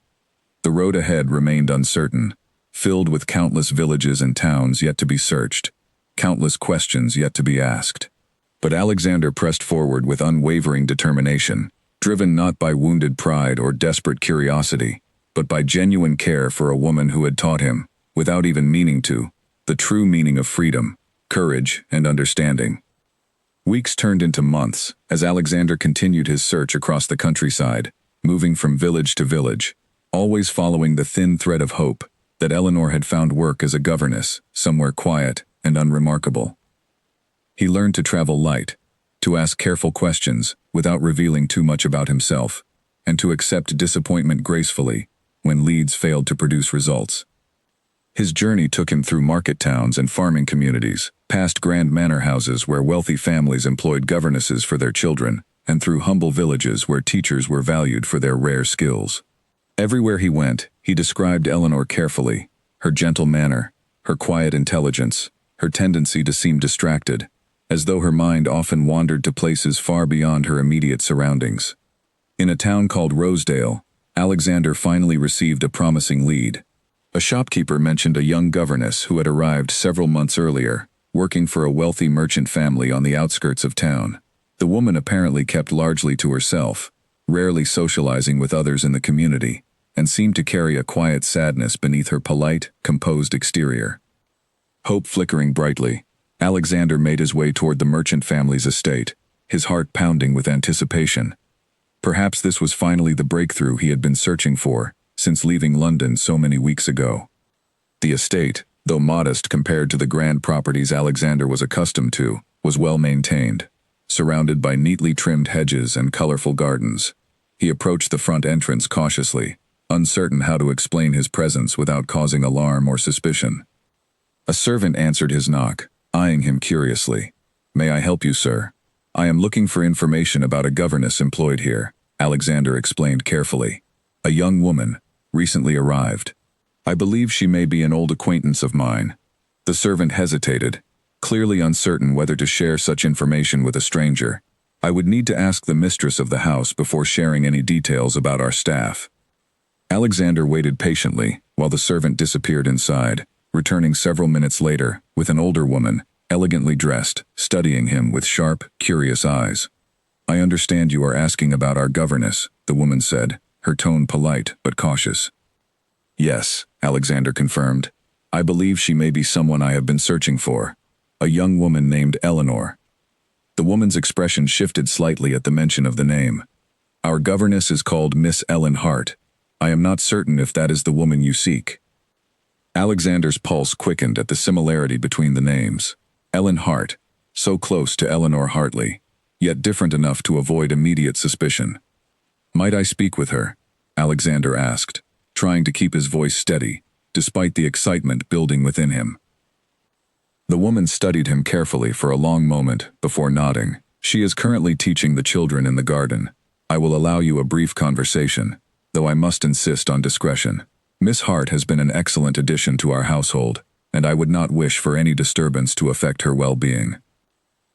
A: The road ahead remained uncertain, filled with countless villages and towns yet to be searched, countless questions yet to be asked. But Alexander pressed forward with unwavering determination, driven not by wounded pride or desperate curiosity, but by genuine care for a woman who had taught him, without even meaning to, the true meaning of freedom, courage, and understanding. Weeks turned into months as Alexander continued his search across the countryside, moving from village to village, always following the thin thread of hope that Eleanor had found work as a governess, somewhere quiet and unremarkable. He learned to travel light, to ask careful questions without revealing too much about himself, and to accept disappointment gracefully when leads failed to produce results. His journey took him through market towns and farming communities, past grand manor houses where wealthy families employed governesses for their children, and through humble villages where teachers were valued for their rare skills. Everywhere he went, he described Eleanor carefully, her gentle manner, her quiet intelligence, her tendency to seem distracted, as though her mind often wandered to places far beyond her immediate surroundings. In a town called Rosedale, Alexander finally received a promising lead. A shopkeeper mentioned a young governess who had arrived several months earlier, working for a wealthy merchant family on the outskirts of town. The woman apparently kept largely to herself, rarely socializing with others in the community, and seemed to carry a quiet sadness beneath her polite, composed exterior. Hope flickering brightly, Alexander made his way toward the merchant family's estate, his heart pounding with anticipation. Perhaps this was finally the breakthrough he had been searching for since leaving London so many weeks ago. The estate, though modest compared to the grand properties Alexander was accustomed to, was well maintained, surrounded by neatly trimmed hedges and colorful gardens. He approached the front entrance cautiously, uncertain how to explain his presence without causing alarm or suspicion. A servant answered his knock, eyeing him curiously. "May I help you, sir? I am looking for information about a governess employed here," Alexander explained carefully. "A young woman, recently arrived. I believe she may be an old acquaintance of mine. The servant hesitated, clearly uncertain whether to share such information with a stranger. I would need to ask the mistress of the house before sharing any details about our staff. Alexander waited patiently while the servant disappeared inside, returning several minutes later with an older woman, elegantly dressed, studying him with sharp, curious eyes. I understand you are asking about our governess, the woman said, her tone polite but cautious. Yes, Alexander confirmed. I believe she may be someone I have been searching for. A young woman named Eleanor. The woman's expression shifted slightly at the mention of the name. Our governess is called Miss Ellen Hart. I am not certain if that is the woman you seek. Alexander's pulse quickened at the similarity between the names. Ellen Hart, so close to Eleanor Hartley, yet different enough to avoid immediate suspicion. Might I speak with her? Alexander asked, trying to keep his voice steady, despite the excitement building within him. The woman studied him carefully for a long moment before nodding. She is currently teaching the children in the garden. I will allow you a brief conversation, though I must insist on discretion. Miss Hart has been an excellent addition to our household, and I would not wish for any disturbance to affect her well-being.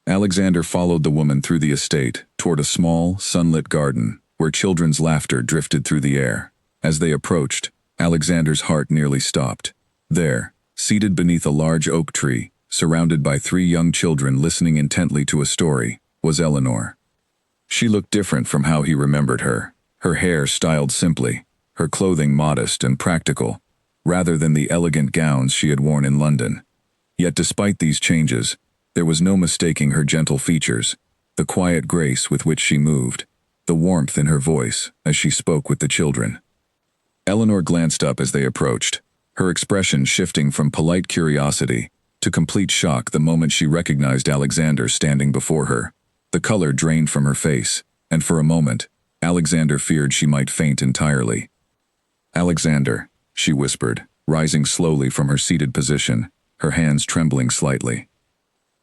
A: Alexander followed the woman through the estate toward a small, sunlit garden where children's laughter drifted through the air. As they approached, Alexander's heart nearly stopped. There, seated beneath a large oak tree, surrounded by 3 young children listening intently to a story, was Eleanor. She looked different from how he remembered her, her hair styled simply, her clothing modest and practical, rather than the elegant gowns she had worn in London. Yet despite these changes, there was no mistaking her gentle features, the quiet grace with which she moved, the warmth in her voice as she spoke with the children. Eleanor glanced up as they approached, her expression shifting from polite curiosity to complete shock the moment she recognized Alexander standing before her. The color drained from her face, and for a moment, Alexander feared she might faint entirely. Alexander, she whispered, rising slowly from her seated position, her hands trembling slightly.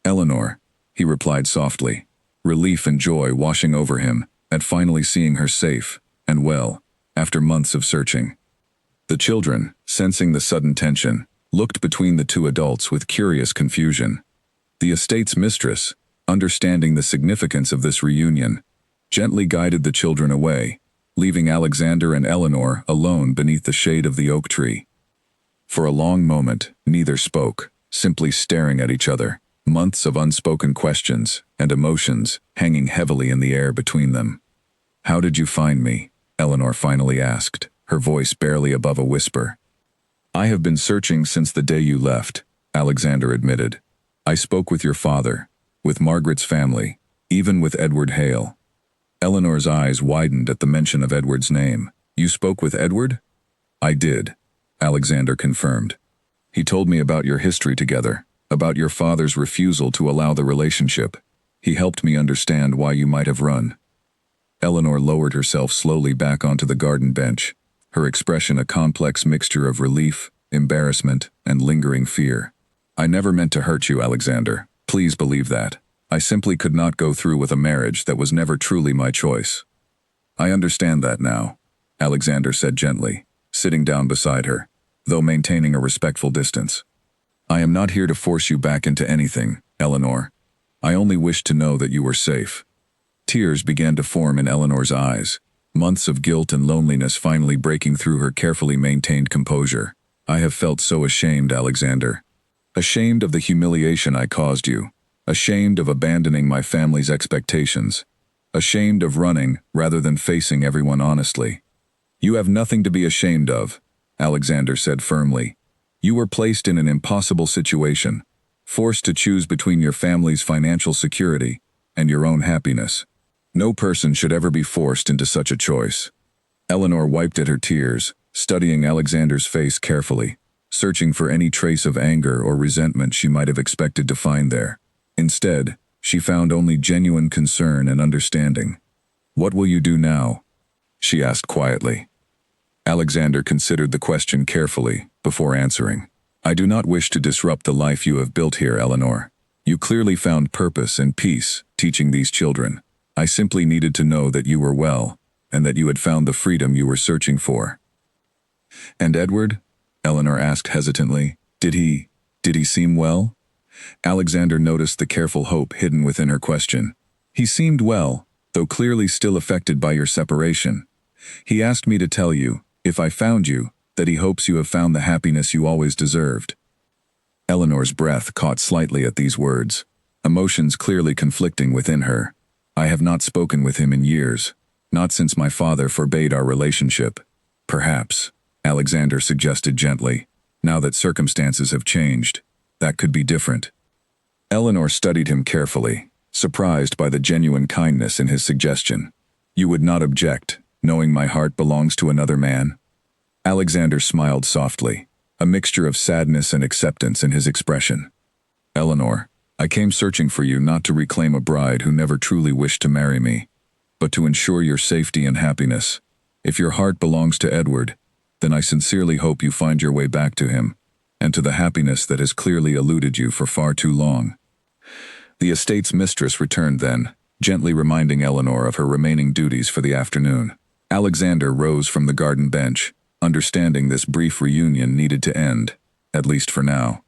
A: Eleanor, he replied softly, relief and joy washing over him at finally seeing her safe and well after months of searching. The children, sensing the sudden tension, looked between the 2 adults with curious confusion. The estate's mistress, understanding the significance of this reunion, gently guided the children away, leaving Alexander and Eleanor alone beneath the shade of the oak tree. For a long moment, neither spoke, simply staring at each other, months of unspoken questions and emotions hanging heavily in the air between them. How did you find me? Eleanor finally asked, her voice barely above a whisper. I have been searching since the day you left, Alexander admitted. I spoke with your father, with Margaret's family, even with Edward Hale. Eleanor's eyes widened at the mention of Edward's name. You spoke with Edward? I did, Alexander confirmed. He told me about your history together, about your father's refusal to allow the relationship. He helped me understand why you might have run. Eleanor lowered herself slowly back onto the garden bench, her expression a complex mixture of relief, embarrassment, and lingering fear. I never meant to hurt you, Alexander. Please believe that. I simply could not go through with a marriage that was never truly my choice. I understand that now, Alexander said gently, sitting down beside her, though maintaining a respectful distance. I am not here to force you back into anything, Eleanor. I only wished to know that you were safe. Tears began to form in Eleanor's eyes, months of guilt and loneliness finally breaking through her carefully maintained composure. I have felt so ashamed, Alexander. Ashamed of the humiliation I caused you. Ashamed of abandoning my family's expectations. Ashamed of running rather than facing everyone honestly. You have nothing to be ashamed of, Alexander said firmly. You were placed in an impossible situation, forced to choose between your family's financial security and your own happiness. No person should ever be forced into such a choice. Eleanor wiped at her tears, studying Alexander's face carefully, searching for any trace of anger or resentment she might have expected to find there. Instead, she found only genuine concern and understanding. What will you do now? She asked quietly. Alexander considered the question carefully before answering. I do not wish to disrupt the life you have built here, Eleanor. You clearly found purpose and peace teaching these children. I simply needed to know that you were well, and that you had found the freedom you were searching for. And Edward? Eleanor asked hesitantly. Did he seem well? Alexander noticed the careful hope hidden within her question. He seemed well, though clearly still affected by your separation. He asked me to tell you, if I found you, that he hopes you have found the happiness you always deserved. Eleanor's breath caught slightly at these words, emotions clearly conflicting within her. I have not spoken with him in years, not since my father forbade our relationship. Perhaps, Alexander suggested gently, now that circumstances have changed, that could be different. Eleanor studied him carefully, surprised by the genuine kindness in his suggestion. You would not object, knowing my heart belongs to another man? Alexander smiled softly, a mixture of sadness and acceptance in his expression. Eleanor, I came searching for you not to reclaim a bride who never truly wished to marry me, but to ensure your safety and happiness. If your heart belongs to Edward, then I sincerely hope you find your way back to him, and to the happiness that has clearly eluded you for far too long. The estate's mistress returned then, gently reminding Eleanor of her remaining duties for the afternoon. Alexander rose from the garden bench, understanding this brief reunion needed to end, at least for now.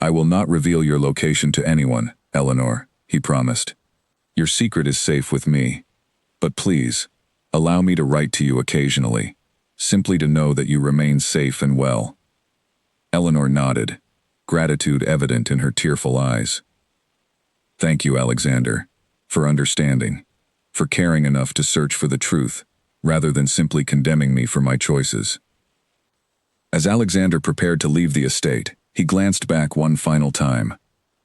A: I will not reveal your location to anyone, Eleanor, he promised. Your secret is safe with me. But please, allow me to write to you occasionally, simply to know that you remain safe and well. Eleanor nodded, gratitude evident in her tearful eyes. Thank you, Alexander, for understanding, for caring enough to search for the truth, rather than simply condemning me for my choices. As Alexander prepared to leave the estate, he glanced back one final time,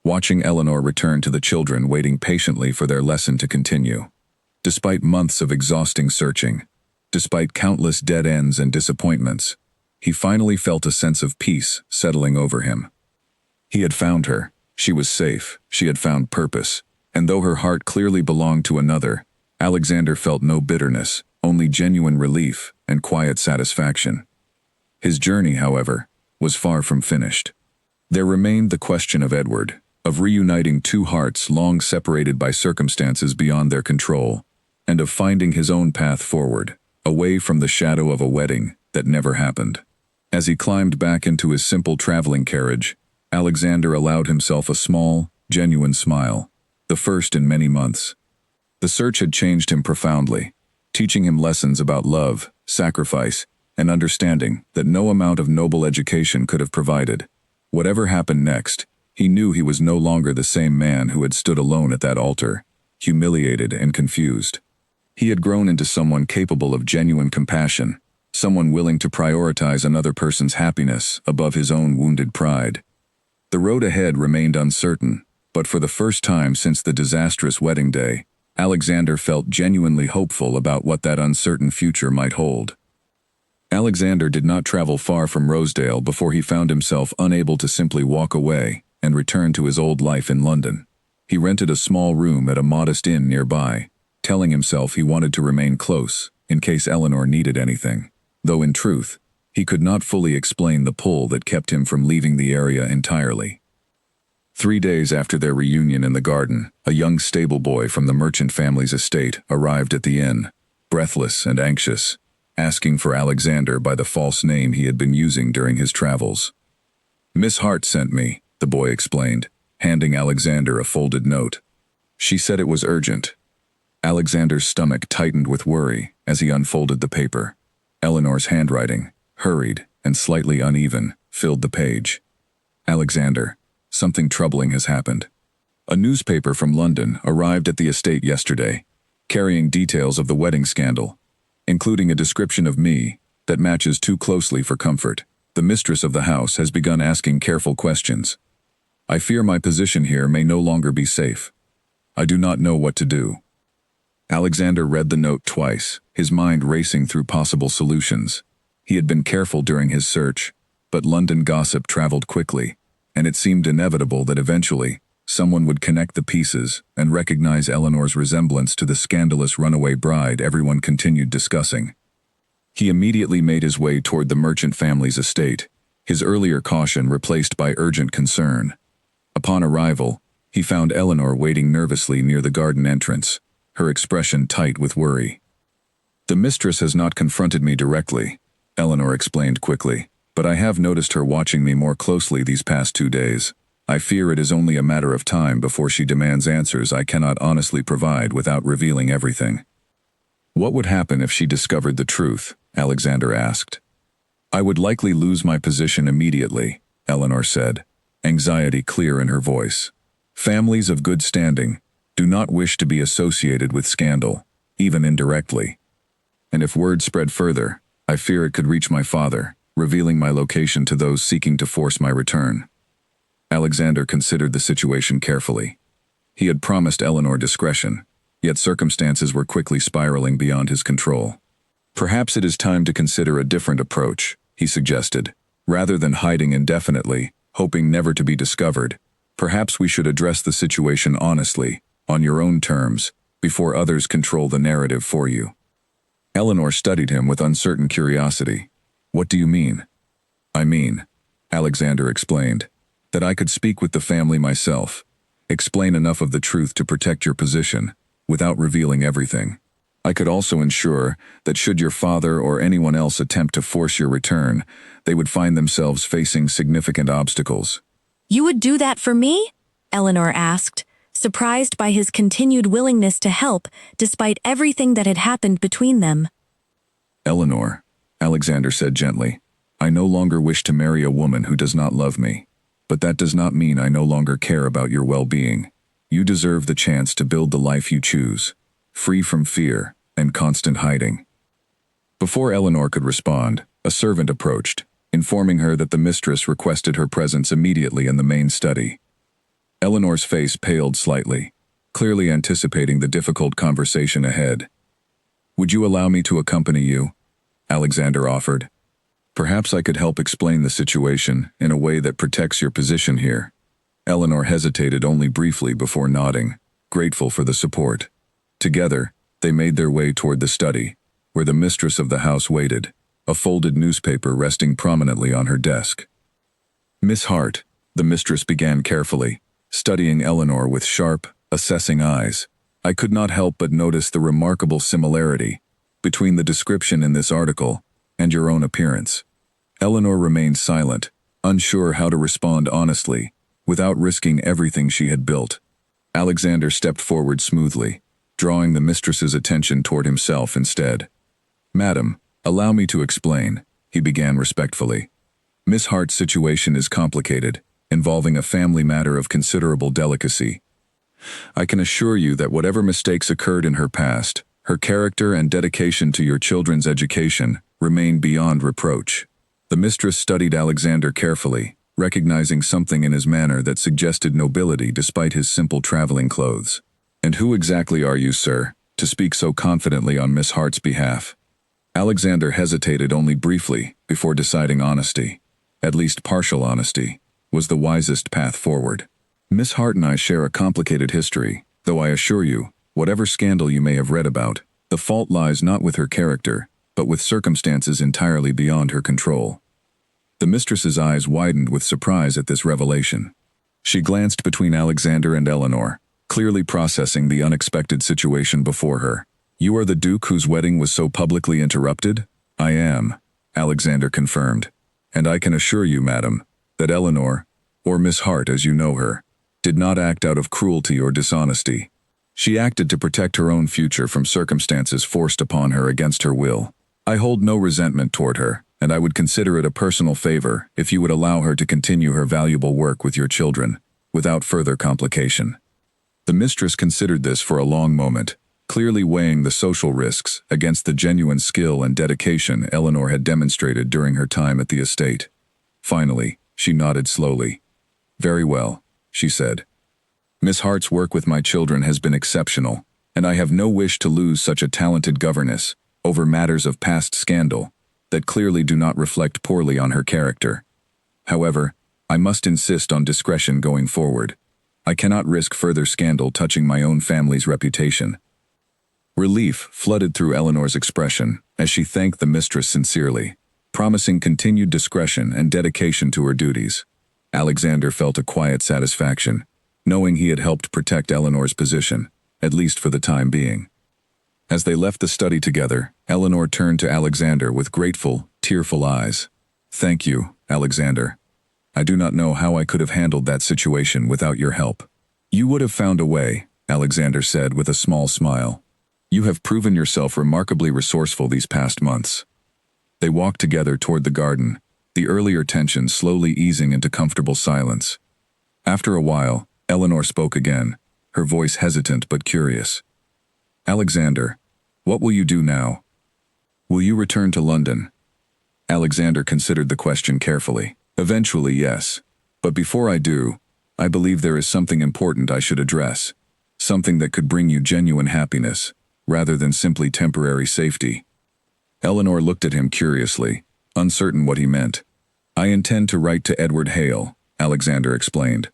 A: watching Eleanor return to the children waiting patiently for their lesson to continue. Despite months of exhausting searching, despite countless dead ends and disappointments, he finally felt a sense of peace settling over him. He had found her, she was safe, she had found purpose, and though her heart clearly belonged to another, Alexander felt no bitterness, only genuine relief and quiet satisfaction. His journey, however, was far from finished. There remained the question of Edward, of reuniting two hearts long separated by circumstances beyond their control, and of finding his own path forward, away from the shadow of a wedding that never happened. As he climbed back into his simple traveling carriage, Alexander allowed himself a small, genuine smile, the first in many months. The search had changed him profoundly, teaching him lessons about love, sacrifice, and understanding that no amount of noble education could have provided. Whatever happened next, he knew he was no longer the same man who had stood alone at that altar, humiliated and confused. He had grown into someone capable of genuine compassion, someone willing to prioritize another person's happiness above his own wounded pride. The road ahead remained uncertain, but for the first time since the disastrous wedding day, Alexander felt genuinely hopeful about what that uncertain future might hold. Alexander did not travel far from Rosedale before he found himself unable to simply walk away and return to his old life in London. He rented a small room at a modest inn nearby, telling himself he wanted to remain close in case Eleanor needed anything, though in truth, he could not fully explain the pull that kept him from leaving the area entirely. 3 days after their reunion in the garden, a young stable boy from the merchant family's estate arrived at the inn, breathless and anxious, asking for Alexander by the false name he had been using during his travels. Miss Hart sent me, the boy explained, handing Alexander a folded note. She said it was urgent. Alexander's stomach tightened with worry as he unfolded the paper. Eleanor's handwriting, hurried and slightly uneven, filled the page. Alexander, something troubling has happened. A newspaper from London arrived at the estate yesterday, carrying details of the wedding scandal, including a description of me that matches too closely for comfort. The mistress of the house has begun asking careful questions. I fear my position here may no longer be safe. I do not know what to do. Alexander read the note twice, his mind racing through possible solutions. He had been careful during his search, but London gossip traveled quickly, and it seemed inevitable that eventually, someone would connect the pieces and recognize Eleanor's resemblance to the scandalous runaway bride everyone continued discussing. He immediately made his way toward the merchant family's estate, his earlier caution replaced by urgent concern. Upon arrival, he found Eleanor waiting nervously near the garden entrance, her expression tight with worry. The mistress has not confronted me directly, Eleanor explained quickly, But I have noticed her watching me more closely these past 2 days. I fear it is only a matter of time before she demands answers I cannot honestly provide without revealing everything." "What would happen if she discovered the truth?" Alexander asked. "I would likely lose my position immediately," Eleanor said, anxiety clear in her voice. "Families of good standing do not wish to be associated with scandal, even indirectly. And if word spread further, I fear it could reach my father, revealing my location to those seeking to force my return." Alexander considered the situation carefully. He had promised Eleanor discretion, yet circumstances were quickly spiraling beyond his control. "Perhaps it is time to consider a different approach," he suggested. "Rather than hiding indefinitely, hoping never to be discovered, perhaps we should address the situation honestly, on your own terms, before others control the narrative for you." Eleanor studied him with uncertain curiosity. "What do you mean?" "I mean," Alexander explained, "that I could speak with the family myself, explain enough of the truth to protect your position, without revealing everything. I could also ensure that should your father or anyone else attempt to force your return, they would find themselves facing significant obstacles."
B: "You would do that for me?" Eleanor asked, surprised by his continued willingness to help despite everything that had happened between them.
A: "Eleanor," Alexander said gently, "I no longer wish to marry a woman who does not love me. But that does not mean I no longer care about your well-being. You deserve the chance to build the life you choose, free from fear and constant hiding." Before Eleanor could respond, a servant approached, informing her that the mistress requested her presence immediately in the main study. Eleanor's face paled slightly, clearly anticipating the difficult conversation ahead. "Would you allow me to accompany you?" Alexander offered. "Perhaps I could help explain the situation in a way that protects your position here." Eleanor hesitated only briefly before nodding, grateful for the support. Together, they made their way toward the study, where the mistress of the house waited, a folded newspaper resting prominently on her desk. "Miss Hart," the mistress began carefully, studying Eleanor with sharp, assessing eyes, "I could not help but notice the remarkable similarity between the description in this article and your own appearance." Eleanor remained silent, unsure how to respond honestly, without risking everything she had built. Alexander stepped forward smoothly, drawing the mistress's attention toward himself instead. "Madam, allow me to explain," he began respectfully. "Miss Hart's situation is complicated, involving a family matter of considerable delicacy. I can assure you that whatever mistakes occurred in her past, her character and dedication to your children's education remain beyond reproach." The mistress studied Alexander carefully, recognizing something in his manner that suggested nobility despite his simple traveling clothes. "And who exactly are you, sir, to speak so confidently on Miss Hart's behalf?" Alexander hesitated only briefly before deciding honesty, at least partial honesty, was the wisest path forward. "Miss Hart and I share a complicated history, though I assure you, whatever scandal you may have read about, the fault lies not with her character, but with circumstances entirely beyond her control." The mistress's eyes widened with surprise at this revelation. She glanced between Alexander and Eleanor, clearly processing the unexpected situation before her. "You are the Duke whose wedding was so publicly interrupted?" "I am," Alexander confirmed. "And I can assure you, madam, that Eleanor, or Miss Hart as you know her, did not act out of cruelty or dishonesty. She acted to protect her own future from circumstances forced upon her against her will. I hold no resentment toward her, and I would consider it a personal favor if you would allow her to continue her valuable work with your children, without further complication." The mistress considered this for a long moment, clearly weighing the social risks against the genuine skill and dedication Eleanor had demonstrated during her time at the estate. Finally, she nodded slowly. "Very well," she said. "Miss Hart's work with my children has been exceptional, and I have no wish to lose such a talented governess over matters of past scandal that clearly do not reflect poorly on her character. However, I must insist on discretion going forward. I cannot risk further scandal touching my own family's reputation." Relief flooded through Eleanor's expression as she thanked the mistress sincerely, promising continued discretion and dedication to her duties. Alexander felt a quiet satisfaction, knowing he had helped protect Eleanor's position, at least for the time being. As they left the study together, Eleanor turned to Alexander with grateful, tearful eyes. Thank you, Alexander. I do not know how I could have handled that situation without your help. You would have found a way, Alexander said with a small smile. You have proven yourself remarkably resourceful these past months. They walked together toward the garden, the earlier tension slowly easing into comfortable silence. After a while, Eleanor spoke again, her voice hesitant but curious. Alexander, what will you do now? Will you return to London? Alexander considered the question carefully. Eventually, yes. But before I do, I believe there is something important I should address. Something that could bring you genuine happiness, rather than simply temporary safety. Eleanor looked at him curiously, uncertain what he meant. I intend to write to Edward Hale, Alexander explained.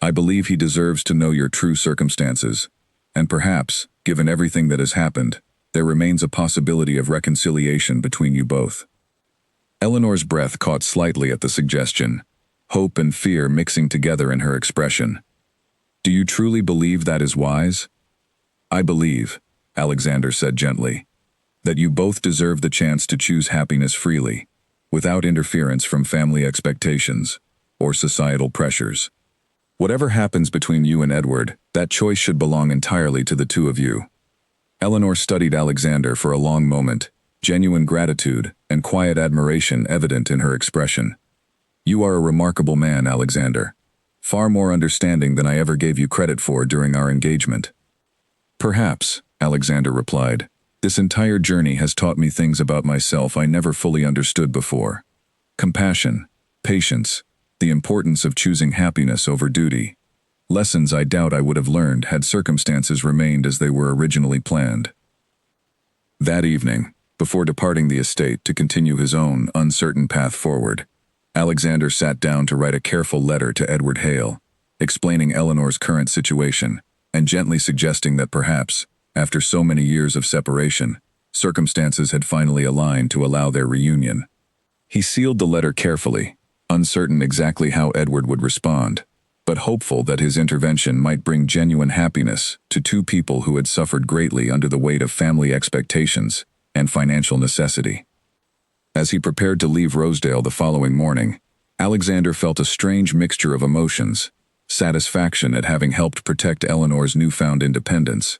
A: I believe he deserves to know your true circumstances, and perhaps, given everything that has happened, there remains a possibility of reconciliation between you both. Eleanor's breath caught slightly at the suggestion, hope and fear mixing together in her expression. Do you truly believe that is wise? I believe, Alexander said gently, that you both deserve the chance to choose happiness freely, without interference from family expectations or societal pressures. Whatever happens between you and Edward, that choice should belong entirely to the two of you. Eleanor studied Alexander for a long moment, genuine gratitude and quiet admiration evident in her expression. You are a remarkable man, Alexander. Far more understanding than I ever gave you credit for during our engagement. Perhaps, Alexander replied, this entire journey has taught me things about myself I never fully understood before. Compassion, patience, the importance of choosing happiness over duty. Lessons I doubt I would have learned had circumstances remained as they were originally planned. That evening, before departing the estate to continue his own uncertain path forward, Alexander sat down to write a careful letter to Edward Hale, explaining Eleanor's current situation, and gently suggesting that perhaps, after so many years of separation, circumstances had finally aligned to allow their reunion. He sealed the letter carefully, uncertain exactly how Edward would respond, but hopeful that his intervention might bring genuine happiness to two people who had suffered greatly under the weight of family expectations and financial necessity. As he prepared to leave Rosedale the following morning, Alexander felt a strange mixture of emotions, satisfaction at having helped protect Eleanor's newfound independence,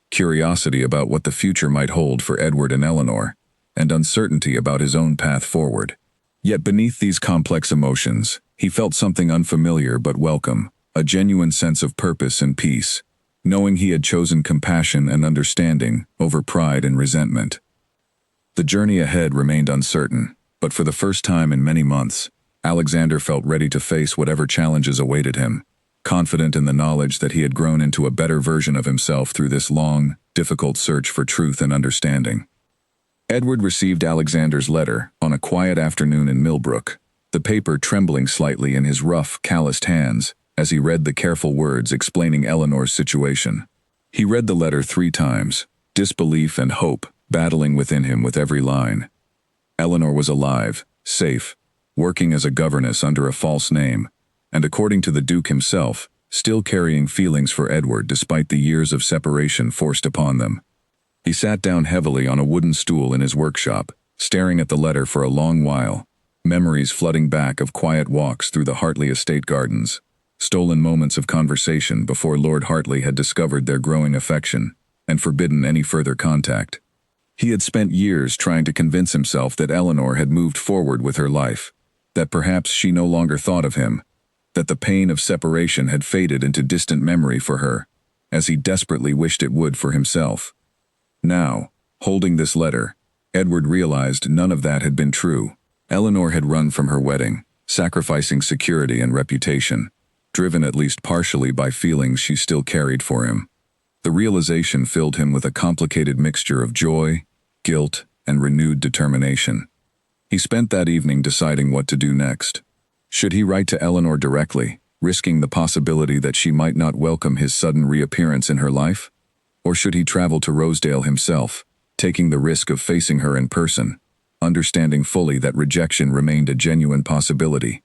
A: curiosity about what the future might hold for Edward and Eleanor, and uncertainty about his own path forward. Yet beneath these complex emotions, he felt something unfamiliar but welcome, a genuine sense of purpose and peace, knowing he had chosen compassion and understanding over pride and resentment. The journey ahead remained uncertain, but for the first time in many months, Alexander felt ready to face whatever challenges awaited him, confident in the knowledge that he had grown into a better version of himself through this long, difficult search for truth and understanding. Edward received Alexander's letter on a quiet afternoon in Millbrook, the paper trembling slightly in his rough, calloused hands as he read the careful words explaining Eleanor's situation. He read the letter 3 times, disbelief and hope battling within him with every line. Eleanor was alive, safe, working as a governess under a false name, and according to the Duke himself, still carrying feelings for Edward despite the years of separation forced upon them. He sat down heavily on a wooden stool in his workshop, staring at the letter for a long while, memories flooding back of quiet walks through the Hartley estate gardens, stolen moments of conversation before Lord Hartley had discovered their growing affection and forbidden any further contact. He had spent years trying to convince himself that Eleanor had moved forward with her life, that perhaps she no longer thought of him, that the pain of separation had faded into distant memory for her, as he desperately wished it would for himself. Now, holding this letter, Edward realized none of that had been true. Eleanor had run from her wedding, sacrificing security and reputation, driven at least partially by feelings she still carried for him. The realization filled him with a complicated mixture of joy, guilt, and renewed determination. He spent that evening deciding what to do next. Should he write to Eleanor directly, risking the possibility that she might not welcome his sudden reappearance in her life? Or should he travel to Rosedale himself, taking the risk of facing her in person, understanding fully that rejection remained a genuine possibility?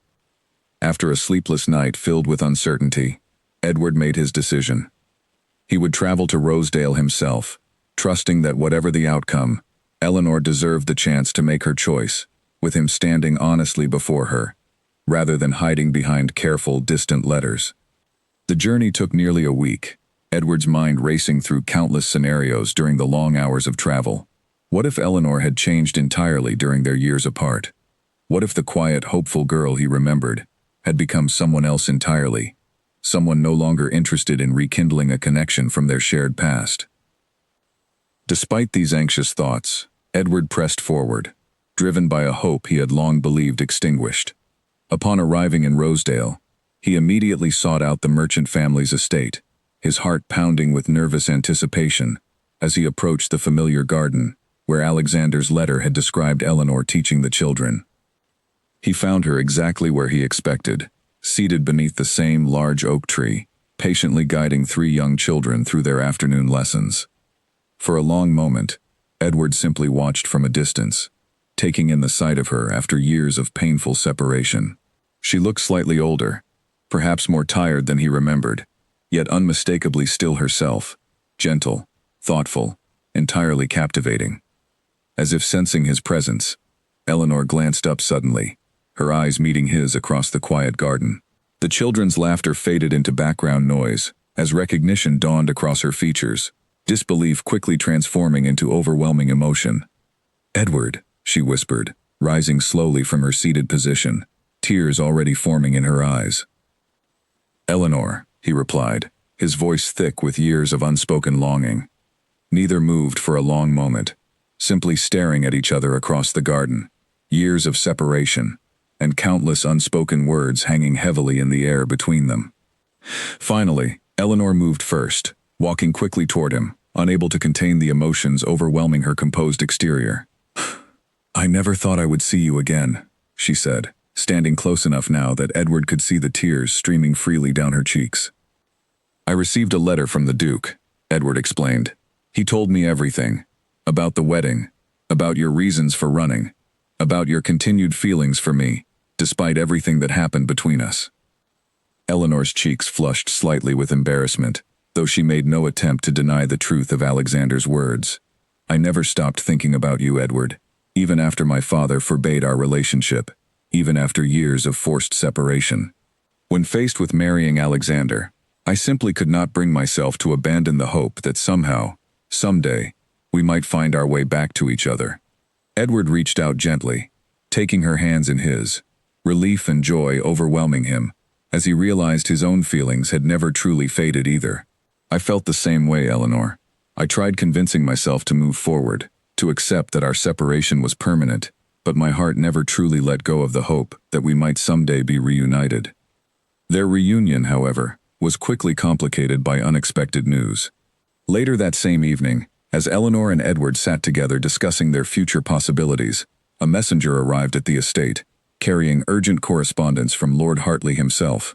A: After a sleepless night filled with uncertainty, Edward made his decision. He would travel to Rosedale himself, trusting that whatever the outcome, Eleanor deserved the chance to make her choice, with him standing honestly before her, rather than hiding behind careful, distant letters. The journey took nearly a week, Edward's mind racing through countless scenarios during the long hours of travel. What if Eleanor had changed entirely during their years apart? What if the quiet, hopeful girl he remembered had become someone else entirely, someone no longer interested in rekindling a connection from their shared past? Despite these anxious thoughts, Edward pressed forward, driven by a hope he had long believed extinguished. Upon arriving in Rosedale, he immediately sought out the merchant family's estate, his heart pounding with nervous anticipation as he approached the familiar garden where Alexander's letter had described Eleanor teaching the children. He found her exactly where he expected, seated beneath the same large oak tree, patiently guiding 3 young children through their afternoon lessons. For a long moment, Edward simply watched from a distance, taking in the sight of her after years of painful separation. She looked slightly older, perhaps more tired than he remembered, yet unmistakably still herself, gentle, thoughtful, entirely captivating. As if sensing his presence, Eleanor glanced up suddenly, her eyes meeting his across the quiet garden. The children's laughter faded into background noise as recognition dawned across her features, disbelief quickly transforming into overwhelming emotion. "Edward," she whispered, rising slowly from her seated position, tears already forming in her eyes. "Eleanor," he replied, his voice thick with years of unspoken longing. Neither moved for a long moment, simply staring at each other across the garden, years of separation, and countless unspoken words hanging heavily in the air between them. Finally, Eleanor moved first, walking quickly toward him, unable to contain the emotions overwhelming her composed exterior. "I never thought I would see you again," she said, standing close enough now that Edward could see the tears streaming freely down her cheeks. "I received a letter from the Duke," Edward explained. "He told me everything. About the wedding, about your reasons for running, about your continued feelings for me, despite everything that happened between us." Eleanor's cheeks flushed slightly with embarrassment, though she made no attempt to deny the truth of Alexander's words. "I never stopped thinking about you, Edward, even after my father forbade our relationship, even after years of forced separation. When faced with marrying Alexander, I simply could not bring myself to abandon the hope that somehow, someday, we might find our way back to each other." Edward reached out gently, taking her hands in his, relief and joy overwhelming him, as he realized his own feelings had never truly faded either. "I felt the same way, Eleanor. I tried convincing myself to move forward, to accept that our separation was permanent, but my heart never truly let go of the hope that we might someday be reunited." Their reunion, however, was quickly complicated by unexpected news. Later that same evening, as Eleanor and Edward sat together discussing their future possibilities, a messenger arrived at the estate, carrying urgent correspondence from Lord Hartley himself.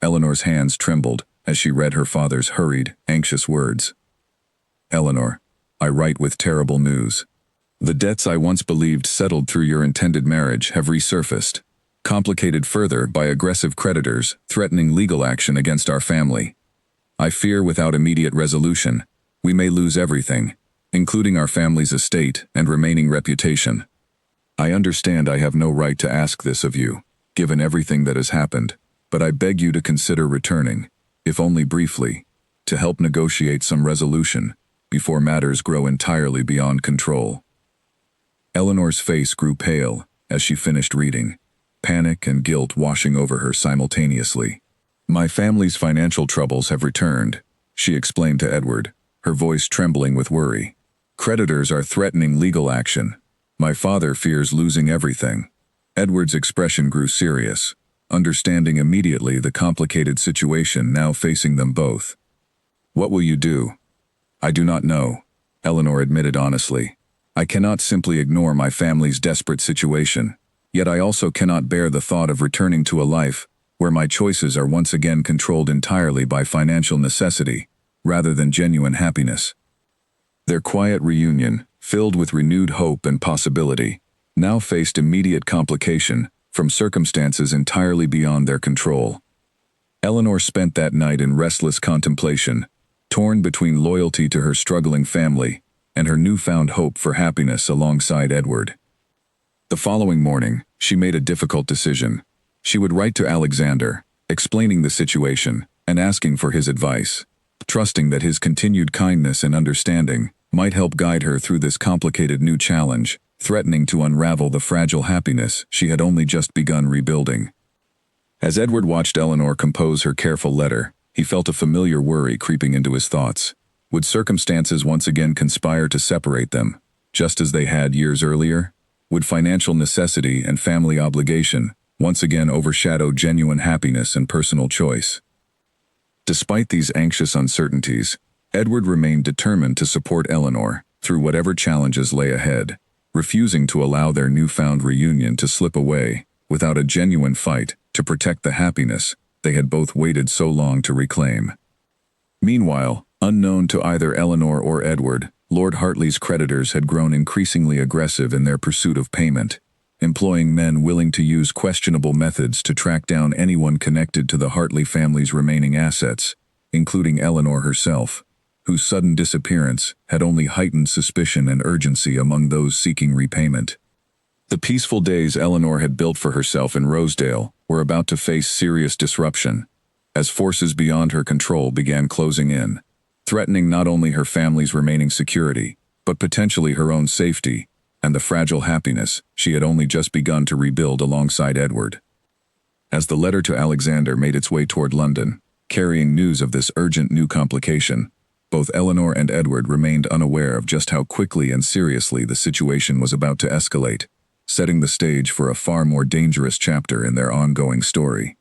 A: Eleanor's hands trembled as she read her father's hurried, anxious words. "Eleanor, I write with terrible news. The debts I once believed settled through your intended marriage have resurfaced, complicated further by aggressive creditors threatening legal action against our family. I fear without immediate resolution, we may lose everything, including our family's estate and remaining reputation. I understand I have no right to ask this of you, given everything that has happened, but I beg you to consider returning, if only briefly, to help negotiate some resolution before matters grow entirely beyond control." Eleanor's face grew pale as she finished reading, panic and guilt washing over her simultaneously. "My family's financial troubles have returned," she explained to Edward, her voice trembling with worry. "Creditors are threatening legal action. My father fears losing everything." Edward's expression grew serious, understanding immediately the complicated situation now facing them both. "What will you do?" "I do not know," Eleanor admitted honestly. "I cannot simply ignore my family's desperate situation, yet I also cannot bear the thought of returning to a life where my choices are once again controlled entirely by financial necessity, rather than genuine happiness." Their quiet reunion, filled with renewed hope and possibility, now faced immediate complication from circumstances entirely beyond their control. Eleanor spent that night in restless contemplation, torn between loyalty to her struggling family and her newfound hope for happiness alongside Edward. The The following morning, she made a difficult decision. She would write to Alexander, explaining the situation and asking for his advice, trusting that his continued kindness and understanding might help guide her through this complicated new challenge, threatening to unravel the fragile happiness she had only just begun rebuilding. As Edward watched Eleanor compose her careful letter, he felt a familiar worry creeping into his thoughts. Would circumstances once again conspire to separate them, just as they had years earlier? Would financial necessity and family obligation once again overshadow genuine happiness and personal choice? Despite these anxious uncertainties, Edward remained determined to support Eleanor through whatever challenges lay ahead, refusing to allow their newfound reunion to slip away without a genuine fight to protect the happiness they had both waited so long to reclaim. Meanwhile, unknown to either Eleanor or Edward, Lord Hartley's creditors had grown increasingly aggressive in their pursuit of payment, employing men willing to use questionable methods to track down anyone connected to the Hartley family's remaining assets, including Eleanor herself, whose sudden disappearance had only heightened suspicion and urgency among those seeking repayment. The peaceful days Eleanor had built for herself in Rosedale were about to face serious disruption, as forces beyond her control began closing in, threatening not only her family's remaining security, but potentially her own safety and the fragile happiness she had only just begun to rebuild alongside Edward. As the letter to Alexander made its way toward London, carrying news of this urgent new complication, both Eleanor and Edward remained unaware of just how quickly and seriously the situation was about to escalate, setting the stage for a far more dangerous chapter in their ongoing story.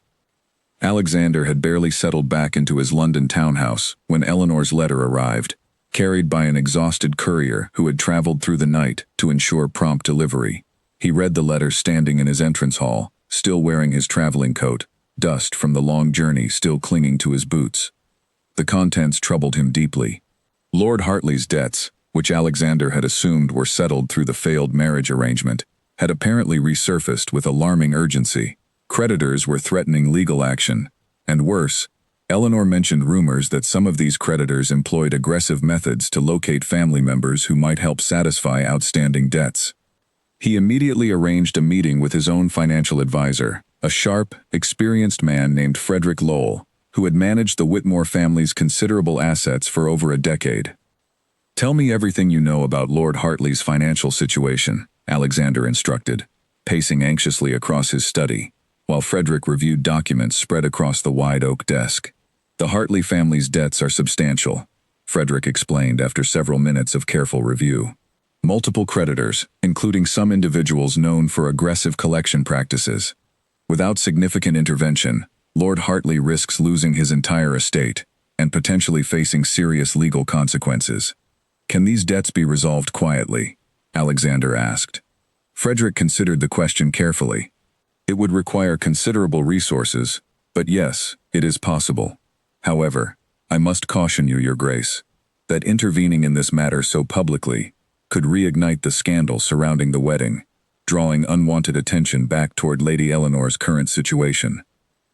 A: Alexander had barely settled back into his London townhouse when Eleanor's letter arrived, carried by an exhausted courier who had traveled through the night to ensure prompt delivery. He read the letter standing in his entrance hall, still wearing his traveling coat, dust from the long journey still clinging to his boots. The contents troubled him deeply. Lord Hartley's debts, which Alexander had assumed were settled through the failed marriage arrangement, had apparently resurfaced with alarming urgency. Creditors were threatening legal action, and worse, Eleanor mentioned rumors that some of these creditors employed aggressive methods to locate family members who might help satisfy outstanding debts. He immediately arranged a meeting with his own financial advisor, a sharp, experienced man named Frederick Lowell, who had managed the Whitmore family's considerable assets for over a decade. "Tell me everything you know about Lord Hartley's financial situation," Alexander instructed, pacing anxiously across his study, while Frederick reviewed documents spread across the wide oak desk. "The Hartley family's debts are substantial," Frederick explained after several minutes of careful review. "Multiple creditors, including some individuals known for aggressive collection practices. Without significant intervention, Lord Hartley risks losing his entire estate and potentially facing serious legal consequences. Can these debts be resolved quietly?" Alexander asked. Frederick considered the question carefully. "It would require considerable resources, but yes, it is possible. However, I must caution you, Your Grace, that intervening in this matter so publicly could reignite the scandal surrounding the wedding, drawing unwanted attention back toward Lady Eleanor's current situation."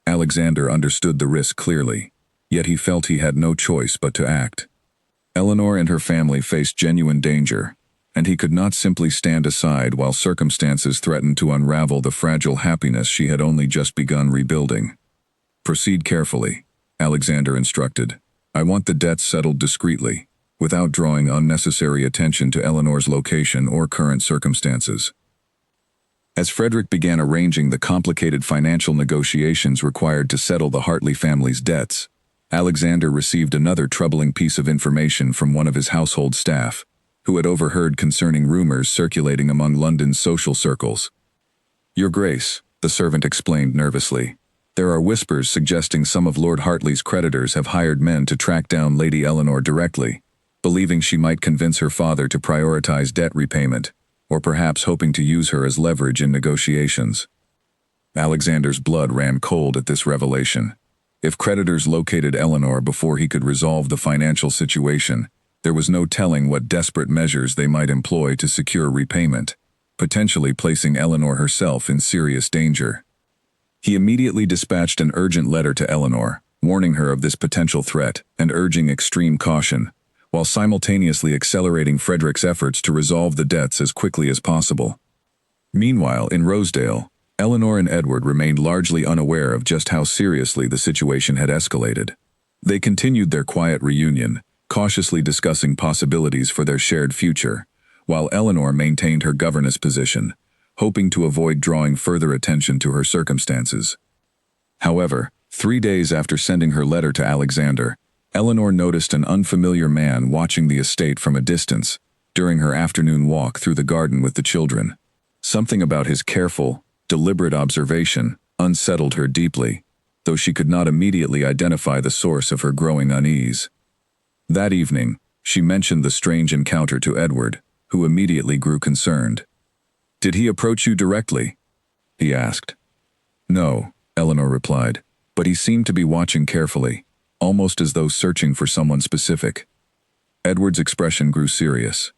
A: Alexander understood the risk clearly, yet he felt he had no choice but to act. Eleanor and her family faced genuine danger, and he could not simply stand aside while circumstances threatened to unravel the fragile happiness she had only just begun rebuilding. "Proceed carefully," Alexander instructed. "I want the debts settled discreetly, without drawing unnecessary attention to Eleanor's location or current circumstances." As Frederick began arranging the complicated financial negotiations required to settle the Hartley family's debts, Alexander received another troubling piece of information from one of his household staff, who had overheard concerning rumors circulating among London's social circles. "Your Grace," the servant explained nervously, "there are whispers suggesting some of Lord Hartley's creditors have hired men to track down Lady Eleanor directly, believing she might convince her father to prioritize debt repayment, or perhaps hoping to use her as leverage in negotiations." Alexander's blood ran cold at this revelation. If creditors located Eleanor before he could resolve the financial situation, there was no telling what desperate measures they might employ to secure repayment, potentially placing Eleanor herself in serious danger. He immediately dispatched an urgent letter to Eleanor, warning her of this potential threat and urging extreme caution, while simultaneously accelerating Frederick's efforts to resolve the debts as quickly as possible. Meanwhile, in Rosedale, Eleanor and Edward remained largely unaware of just how seriously the situation had escalated. They continued their quiet reunion, cautiously discussing possibilities for their shared future, while Eleanor maintained her governess position, hoping to avoid drawing further attention to her circumstances. However, 3 days after sending her letter to Alexander, Eleanor noticed an unfamiliar man watching the estate from a distance during her afternoon walk through the garden with the children. Something about his careful, deliberate observation unsettled her deeply, though she could not immediately identify the source of her growing unease. That evening, she mentioned the strange encounter to Edward, who immediately grew concerned. "Did he approach you directly?" he asked. "No," Eleanor replied, "but he seemed to be watching carefully, almost as though searching for someone specific." Edward's expression grew serious.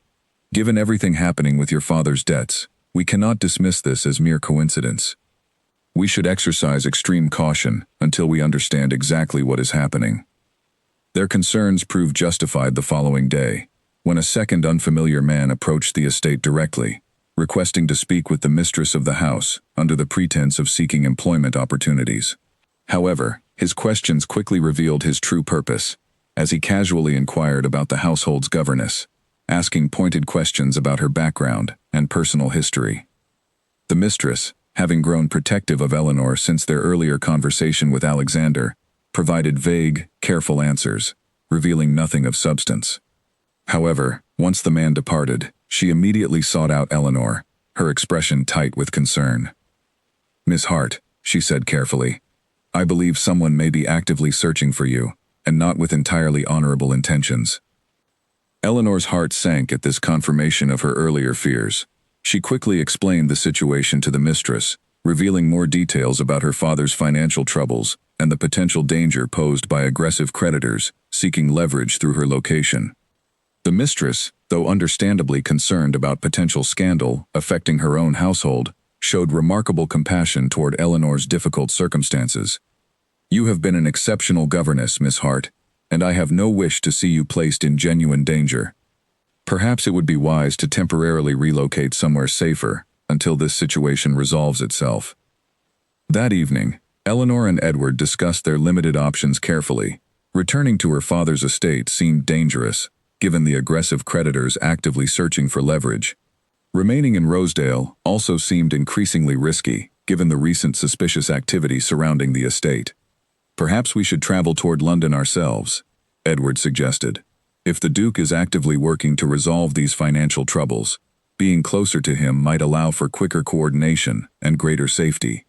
A: "Given everything happening with your father's debts, we cannot dismiss this as mere coincidence. We should exercise extreme caution until we understand exactly what is happening." Their concerns proved justified the following day, when a second unfamiliar man approached the estate directly, requesting to speak with the mistress of the house under the pretense of seeking employment opportunities. However, his questions quickly revealed his true purpose, as he casually inquired about the household's governess, asking pointed questions about her background and personal history. The mistress, having grown protective of Eleanor since their earlier conversation with Alexander, provided vague, careful answers, revealing nothing of substance. However, once the man departed, she immediately sought out Eleanor, her expression tight with concern. "Miss Hart," she said carefully, "I believe someone may be actively searching for you, and not with entirely honorable intentions." Eleanor's heart sank at this confirmation of her earlier fears. She quickly explained the situation to the mistress, revealing more details about her father's financial troubles and the potential danger posed by aggressive creditors seeking leverage through her location. The mistress, though understandably concerned about potential scandal affecting her own household, showed remarkable compassion toward Eleanor's difficult circumstances. "You have been an exceptional governess, Miss Hart, and I have no wish to see you placed in genuine danger. Perhaps it would be wise to temporarily relocate somewhere safer until this situation resolves itself." That evening, Eleanor and Edward discussed their limited options carefully. Returning to her father's estate seemed dangerous, given the aggressive creditors actively searching for leverage. Remaining in Rosedale also seemed increasingly risky, given the recent suspicious activity surrounding the estate. "Perhaps we should travel toward London ourselves," Edward suggested. "If the Duke is actively working to resolve these financial troubles, being closer to him might allow for quicker coordination and greater safety."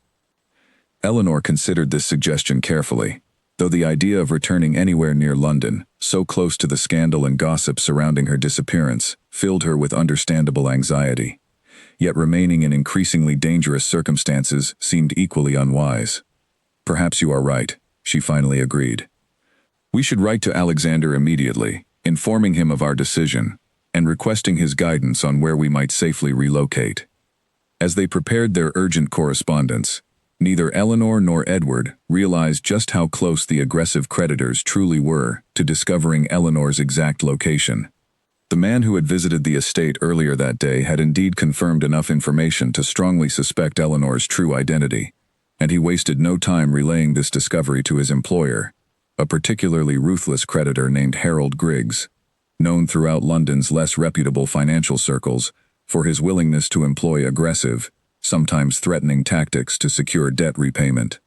A: Eleanor considered this suggestion carefully, though the idea of returning anywhere near London, so close to the scandal and gossip surrounding her disappearance, filled her with understandable anxiety. Yet remaining in increasingly dangerous circumstances seemed equally unwise. "Perhaps you are right," she finally agreed. "We should write to Alexander immediately, informing him of our decision, and requesting his guidance on where we might safely relocate." As they prepared their urgent correspondence, neither Eleanor nor Edward realized just how close the aggressive creditors truly were to discovering Eleanor's exact location. The man who had visited the estate earlier that day had indeed confirmed enough information to strongly suspect Eleanor's true identity, and he wasted no time relaying this discovery to his employer, a particularly ruthless creditor named Harold Griggs, known throughout London's less reputable financial circles for his willingness to employ aggressive, sometimes threatening tactics to secure debt repayment.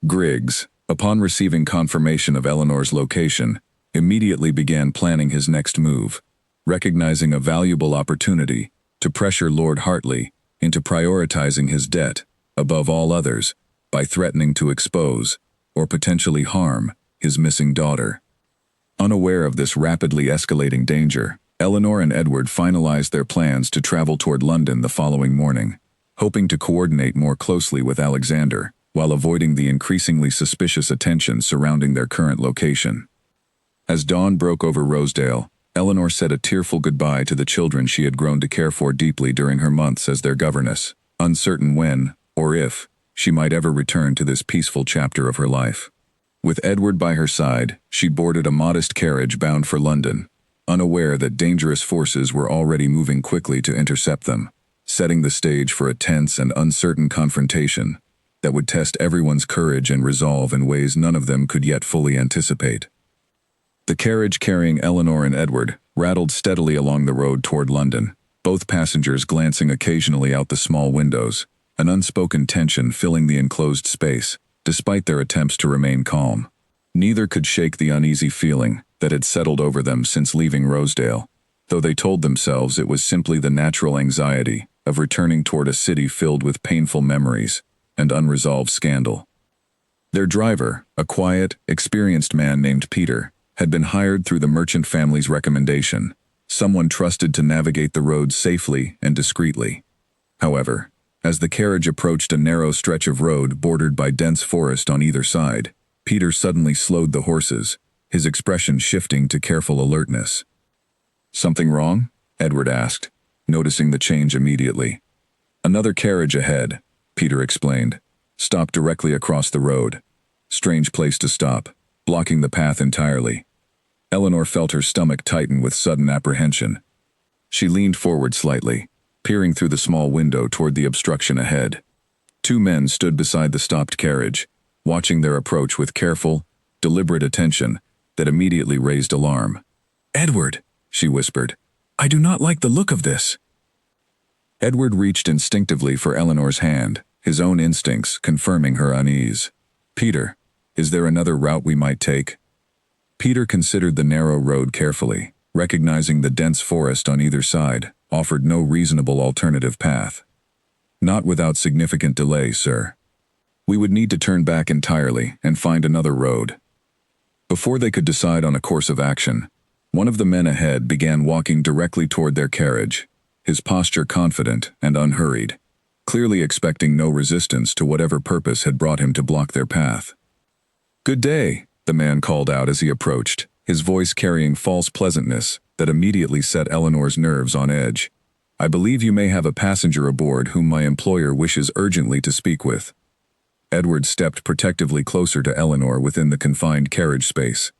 A: Griggs, upon receiving confirmation of Eleanor's location, immediately began planning his next move, recognizing a valuable opportunity to pressure Lord Hartley into prioritizing his debt, above all others, by threatening to expose, or potentially harm, his missing daughter. Unaware of this rapidly escalating danger, Eleanor and Edward finalized their plans to travel toward London the following morning, hoping to coordinate more closely with Alexander, while avoiding the increasingly suspicious attention surrounding their current location. As dawn broke over Rosedale, Eleanor said a tearful goodbye to the children she had grown to care for deeply during her months as their governess, uncertain when, or if, she might ever return to this peaceful chapter of her life. With Edward by her side, she boarded a modest carriage bound for London, unaware that dangerous forces were already moving quickly to intercept them, setting the stage for a tense and uncertain confrontation that would test everyone's courage and resolve in ways none of them could yet fully anticipate. The carriage carrying Eleanor and Edward rattled steadily along the road toward London, both passengers glancing occasionally out the small windows, an unspoken tension filling the enclosed space, despite their attempts to remain calm. Neither could shake the uneasy feeling that had settled over them since leaving Rosedale, though they told themselves it was simply the natural anxiety of returning toward a city filled with painful memories and unresolved scandal. Their driver, a quiet, experienced man named Peter, had been hired through the merchant family's recommendation, someone trusted to navigate the roads safely and discreetly. However, as the carriage approached a narrow stretch of road bordered by dense forest on either side, Peter suddenly slowed the horses, his expression shifting to careful alertness. "Something wrong?" Edward asked, noticing the change immediately. "Another carriage ahead," Peter explained, stopped directly across the road. Strange place to stop, blocking the path entirely. Eleanor felt her stomach tighten with sudden apprehension. She leaned forward slightly, peering through the small window toward the obstruction ahead. Two men stood beside the stopped carriage, watching their approach with careful, deliberate attention that immediately raised alarm. "Edward," she whispered, "I do not like the look of this." Edward reached instinctively for Eleanor's hand, his own instincts confirming her unease. "Peter, is there another route we might take?" Peter considered the narrow road carefully, recognizing the dense forest on either side offered no reasonable alternative path. "Not without significant delay, sir. We would need to turn back entirely and find another road." Before they could decide on a course of action, one of the men ahead began walking directly toward their carriage, his posture confident and unhurried, clearly expecting no resistance to whatever purpose had brought him to block their path. "Good day," the man called out as he approached, his voice carrying false pleasantness that immediately set Eleanor's nerves on edge. "I believe you may have a passenger aboard whom my employer wishes urgently to speak with." Edward stepped protectively closer to Eleanor within the confined carriage space.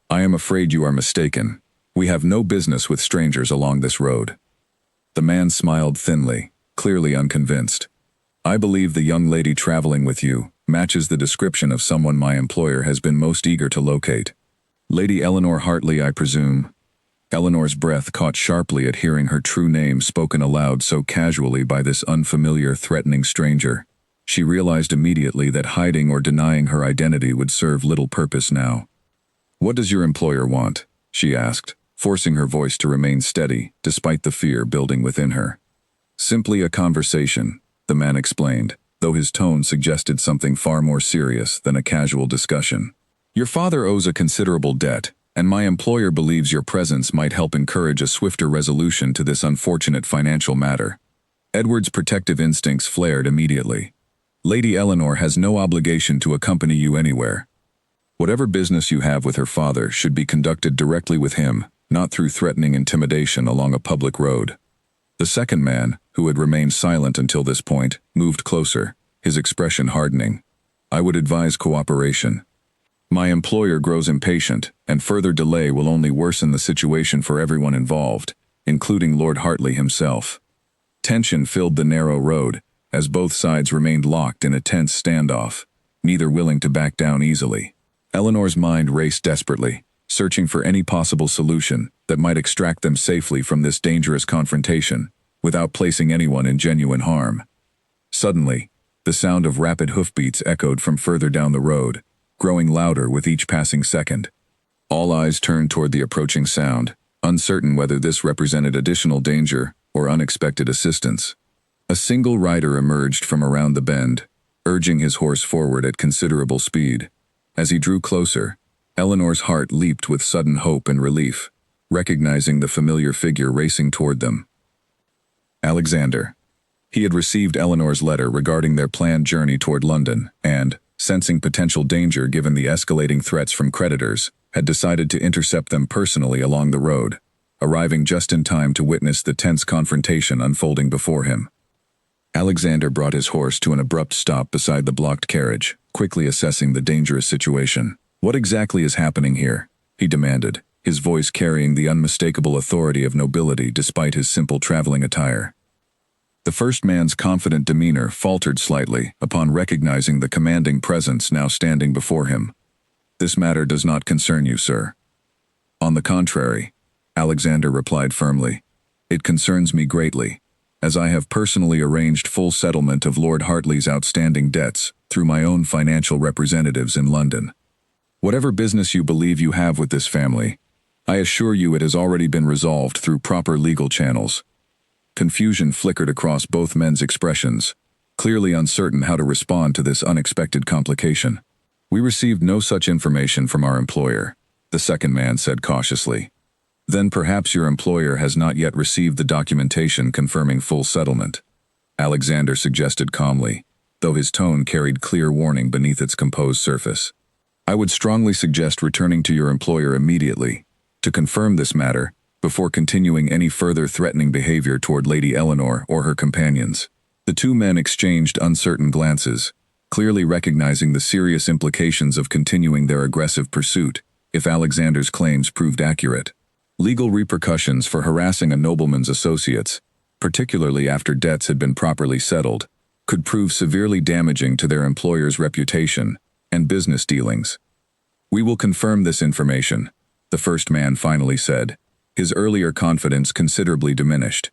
A: "I am afraid you are mistaken. We have no business with strangers along this road." The man smiled thinly, clearly unconvinced. "I believe the young lady traveling with you matches the description of someone my employer has been most eager to locate. Lady Eleanor Hartley, I presume." Eleanor's breath caught sharply at hearing her true name spoken aloud so casually by this unfamiliar, threatening stranger. She realized immediately that hiding or denying her identity would serve little purpose now. "What does your employer want?" she asked, forcing her voice to remain steady despite the fear building within her. "Simply a conversation," the man explained, though his tone suggested something far more serious than a casual discussion. "Your father owes a considerable debt, and my employer believes your presence might help encourage a swifter resolution to this unfortunate financial matter." Edward's protective instincts flared immediately. "Lady Eleanor has no obligation to accompany you anywhere. Whatever business you have with her father should be conducted directly with him, not through threatening intimidation along a public road." The second man, who had remained silent until this point, moved closer, his expression hardening. "I would advise cooperation. My employer grows impatient, and further delay will only worsen the situation for everyone involved, including Lord Hartley himself." Tension filled the narrow road, as both sides remained locked in a tense standoff, neither willing to back down easily. Eleanor's mind raced desperately, searching for any possible solution that might extract them safely from this dangerous confrontation, without placing anyone in genuine harm. Suddenly, the sound of rapid hoofbeats echoed from further down the road, growing louder with each passing second. All eyes turned toward the approaching sound, uncertain whether this represented additional danger or unexpected assistance. A single rider emerged from around the bend, urging his horse forward at considerable speed. As he drew closer, Eleanor's heart leaped with sudden hope and relief, recognizing the familiar figure racing toward them. Alexander. He had received Eleanor's letter regarding their planned journey toward London and, sensing potential danger given the escalating threats from creditors, had decided to intercept them personally along the road, arriving just in time to witness the tense confrontation unfolding before him. Alexander brought his horse to an abrupt stop beside the blocked carriage, quickly assessing the dangerous situation. "What exactly is happening here?" he demanded, his voice carrying the unmistakable authority of nobility despite his simple traveling attire. The first man's confident demeanor faltered slightly upon recognizing the commanding presence now standing before him. "This matter does not concern you, sir." "On the contrary," Alexander replied firmly, "it concerns me greatly, as I have personally arranged full settlement of Lord Hartley's outstanding debts through my own financial representatives in London. Whatever business you believe you have with this family, I assure you it has already been resolved through proper legal channels." Confusion flickered across both men's expressions, clearly uncertain how to respond to this unexpected complication. "We received no such information from our employer," the second man said cautiously. "Then perhaps your employer has not yet received the documentation confirming full settlement," Alexander suggested calmly, though his tone carried clear warning beneath its composed surface. "I would strongly suggest returning to your employer immediately to confirm this matter before continuing any further threatening behavior toward Lady Eleanor or her companions." The two men exchanged uncertain glances, clearly recognizing the serious implications of continuing their aggressive pursuit if Alexander's claims proved accurate. Legal repercussions for harassing a nobleman's associates, particularly after debts had been properly settled, could prove severely damaging to their employer's reputation and business dealings. "We will confirm this information," the first man finally said, his earlier confidence considerably diminished.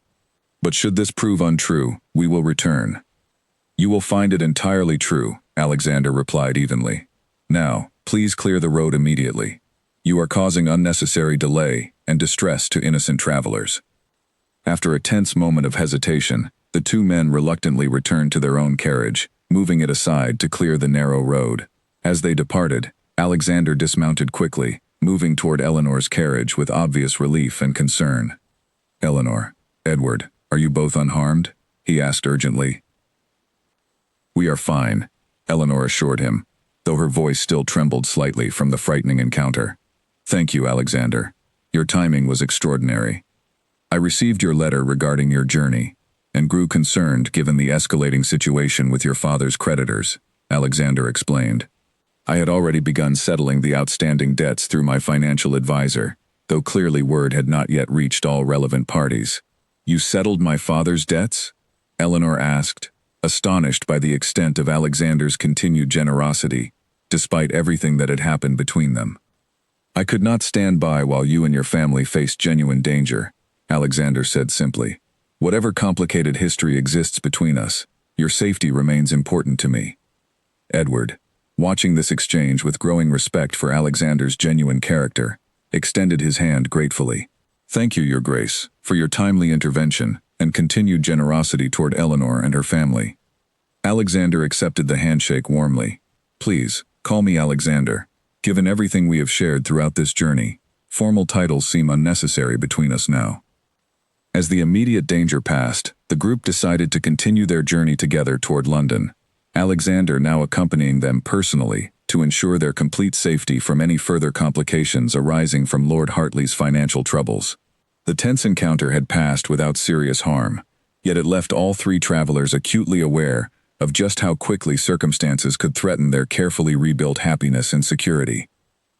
A: "But should this prove untrue, we will return." "You will find it entirely true," Alexander replied evenly. "Now, please clear the road immediately. You are causing unnecessary delay and distress to innocent travelers." After a tense moment of hesitation, the two men reluctantly returned to their own carriage, moving it aside to clear the narrow road. As they departed, Alexander dismounted quickly, moving toward Eleanor's carriage with obvious relief and concern. "Eleanor, Edward, are you both unharmed?" he asked urgently. "We are fine," Eleanor assured him, though her voice still trembled slightly from the frightening encounter. "Thank you, Alexander. Your timing was extraordinary. I received your letter regarding your journey, and grew concerned given the escalating situation with your father's creditors," Alexander explained. "I had already begun settling the outstanding debts through my financial advisor, though clearly word had not yet reached all relevant parties." "You settled my father's debts?" Eleanor asked, astonished by the extent of Alexander's continued generosity, despite everything that had happened between them. "I could not stand by while you and your family faced genuine danger," Alexander said simply. "Whatever complicated history exists between us, your safety remains important to me." Edward, watching this exchange with growing respect for Alexander's genuine character, extended his hand gratefully. "Thank you, Your Grace, for your timely intervention and continued generosity toward Eleanor and her family." Alexander accepted the handshake warmly. "Please, call me Alexander. Given everything we have shared throughout this journey, formal titles seem unnecessary between us now." As the immediate danger passed, the group decided to continue their journey together toward London, Alexander now accompanying them personally to ensure their complete safety from any further complications arising from Lord Hartley's financial troubles. The tense encounter had passed without serious harm, yet it left all three travelers acutely aware of just how quickly circumstances could threaten their carefully rebuilt happiness and security.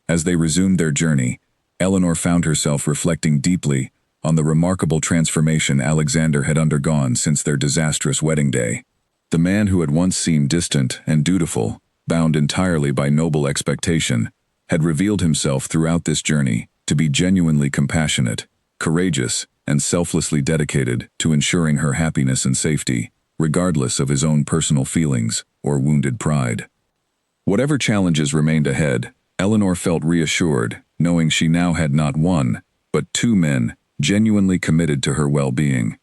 A: As they resumed their journey, Eleanor found herself reflecting deeply on the remarkable transformation Alexander had undergone since their disastrous wedding day. The man who had once seemed distant and dutiful, bound entirely by noble expectation, had revealed himself throughout this journey to be genuinely compassionate, courageous, and selflessly dedicated to ensuring her happiness and safety, regardless of his own personal feelings or wounded pride. Whatever challenges remained ahead, Eleanor felt reassured, knowing she now had not one, but two men genuinely committed to her well-being,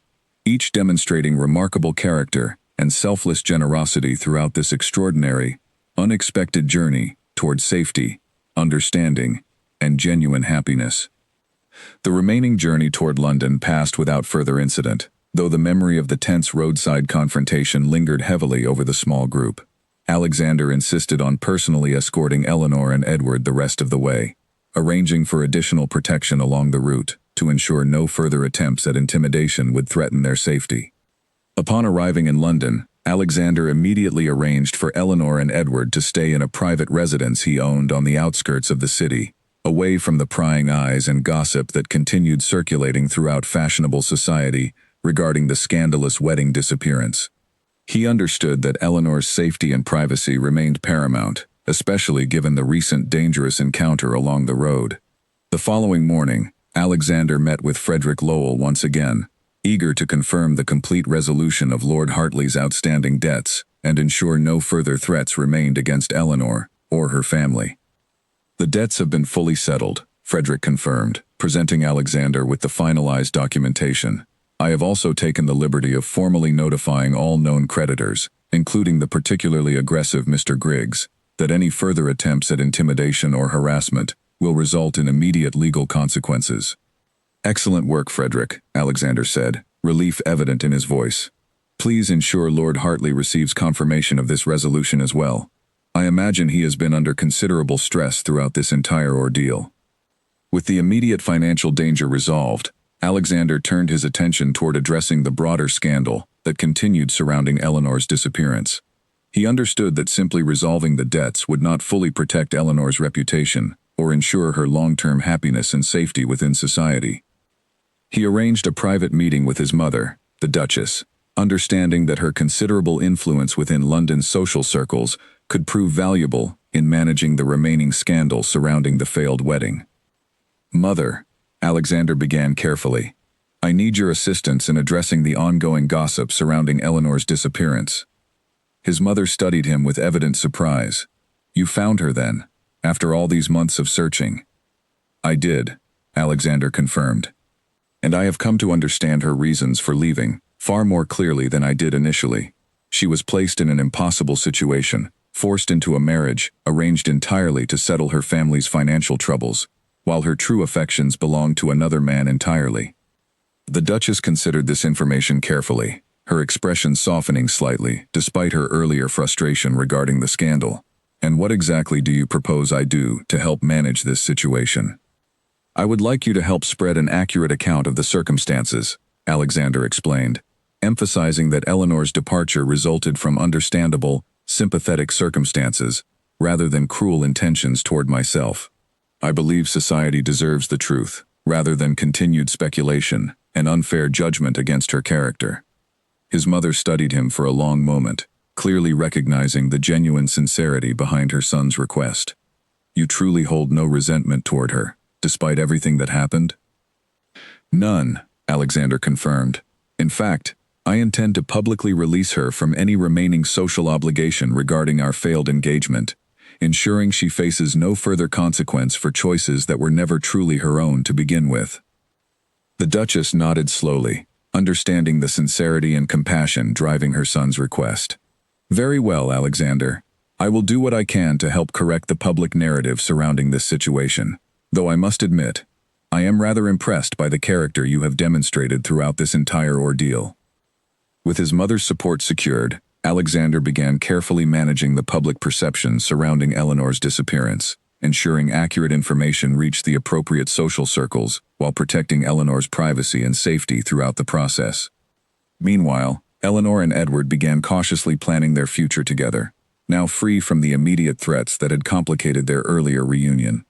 A: each demonstrating remarkable character and selfless generosity throughout this extraordinary, unexpected journey toward safety, understanding, and genuine happiness. The remaining journey toward London passed without further incident, though the memory of the tense roadside confrontation lingered heavily over the small group. Alexander insisted on personally escorting Eleanor and Edward the rest of the way, arranging for additional protection along the route to ensure no further attempts at intimidation would threaten their safety. Upon arriving in London, Alexander immediately arranged for Eleanor and Edward to stay in a private residence he owned on the outskirts of the city, away from the prying eyes and gossip that continued circulating throughout fashionable society regarding the scandalous wedding disappearance. He understood that Eleanor's safety and privacy remained paramount, especially given the recent dangerous encounter along the road. The following morning, Alexander met with Frederick Lowell once again, eager to confirm the complete resolution of Lord Hartley's outstanding debts and ensure no further threats remained against Eleanor or her family. The debts have been fully settled, Frederick confirmed, presenting Alexander with the finalized documentation. I have also taken the liberty of formally notifying all known creditors, including the particularly aggressive Mr. Griggs, that any further attempts at intimidation or harassment will result in immediate legal consequences. Excellent work, Frederick, Alexander said, relief evident in his voice. Please ensure Lord Hartley receives confirmation of this resolution as well. I imagine he has been under considerable stress throughout this entire ordeal. With the immediate financial danger resolved, Alexander turned his attention toward addressing the broader scandal that continued surrounding Eleanor's disappearance. He understood that simply resolving the debts would not fully protect Eleanor's reputation or ensure her long-term happiness and safety within society. He arranged a private meeting with his mother, the Duchess, understanding that her considerable influence within London's social circles could prove valuable in managing the remaining scandal surrounding the failed wedding. Mother, Alexander began carefully, I need your assistance in addressing the ongoing gossip surrounding Eleanor's disappearance. His mother studied him with evident surprise. You found her then, after all these months of searching? I did, Alexander confirmed. And I have come to understand her reasons for leaving far more clearly than I did initially. She was placed in an impossible situation, forced into a marriage arranged entirely to settle her family's financial troubles, while her true affections belonged to another man entirely. The Duchess considered this information carefully, her expression softening slightly despite her earlier frustration regarding the scandal. And what exactly do you propose I do to help manage this situation? I would like you to help spread an accurate account of the circumstances, Alexander explained, emphasizing that Eleanor's departure resulted from understandable, sympathetic circumstances, rather than cruel intentions toward myself. I believe society deserves the truth, rather than continued speculation and unfair judgment against her character. His mother studied him for a long moment, clearly recognizing the genuine sincerity behind her son's request. You truly hold no resentment toward her, despite everything that happened? None, Alexander confirmed. In fact, I intend to publicly release her from any remaining social obligation regarding our failed engagement, ensuring she faces no further consequence for choices that were never truly her own to begin with. The Duchess nodded slowly, understanding the sincerity and compassion driving her son's request. Very well, Alexander. I will do what I can to help correct the public narrative surrounding this situation, though I must admit, I am rather impressed by the character you have demonstrated throughout this entire ordeal. With his mother's support secured, Alexander began carefully managing the public perception surrounding Eleanor's disappearance, ensuring accurate information reached the appropriate social circles while protecting Eleanor's privacy and safety throughout the process. Meanwhile, Eleanor and Edward began cautiously planning their future together, now free from the immediate threats that had complicated their earlier reunion.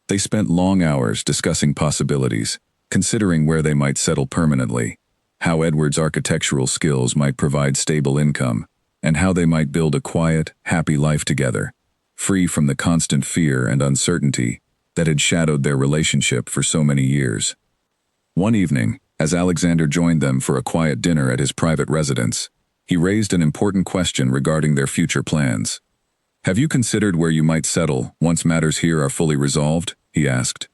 A: They spent long hours discussing possibilities, considering where they might settle permanently, how Edward's architectural skills might provide stable income, and how they might build a quiet, happy life together, free from the constant fear and uncertainty that had shadowed their relationship for so many years. One evening, as Alexander joined them for a quiet dinner at his private residence, he raised an important question regarding their future plans. Have you considered where you might settle once matters here are fully resolved? He asked.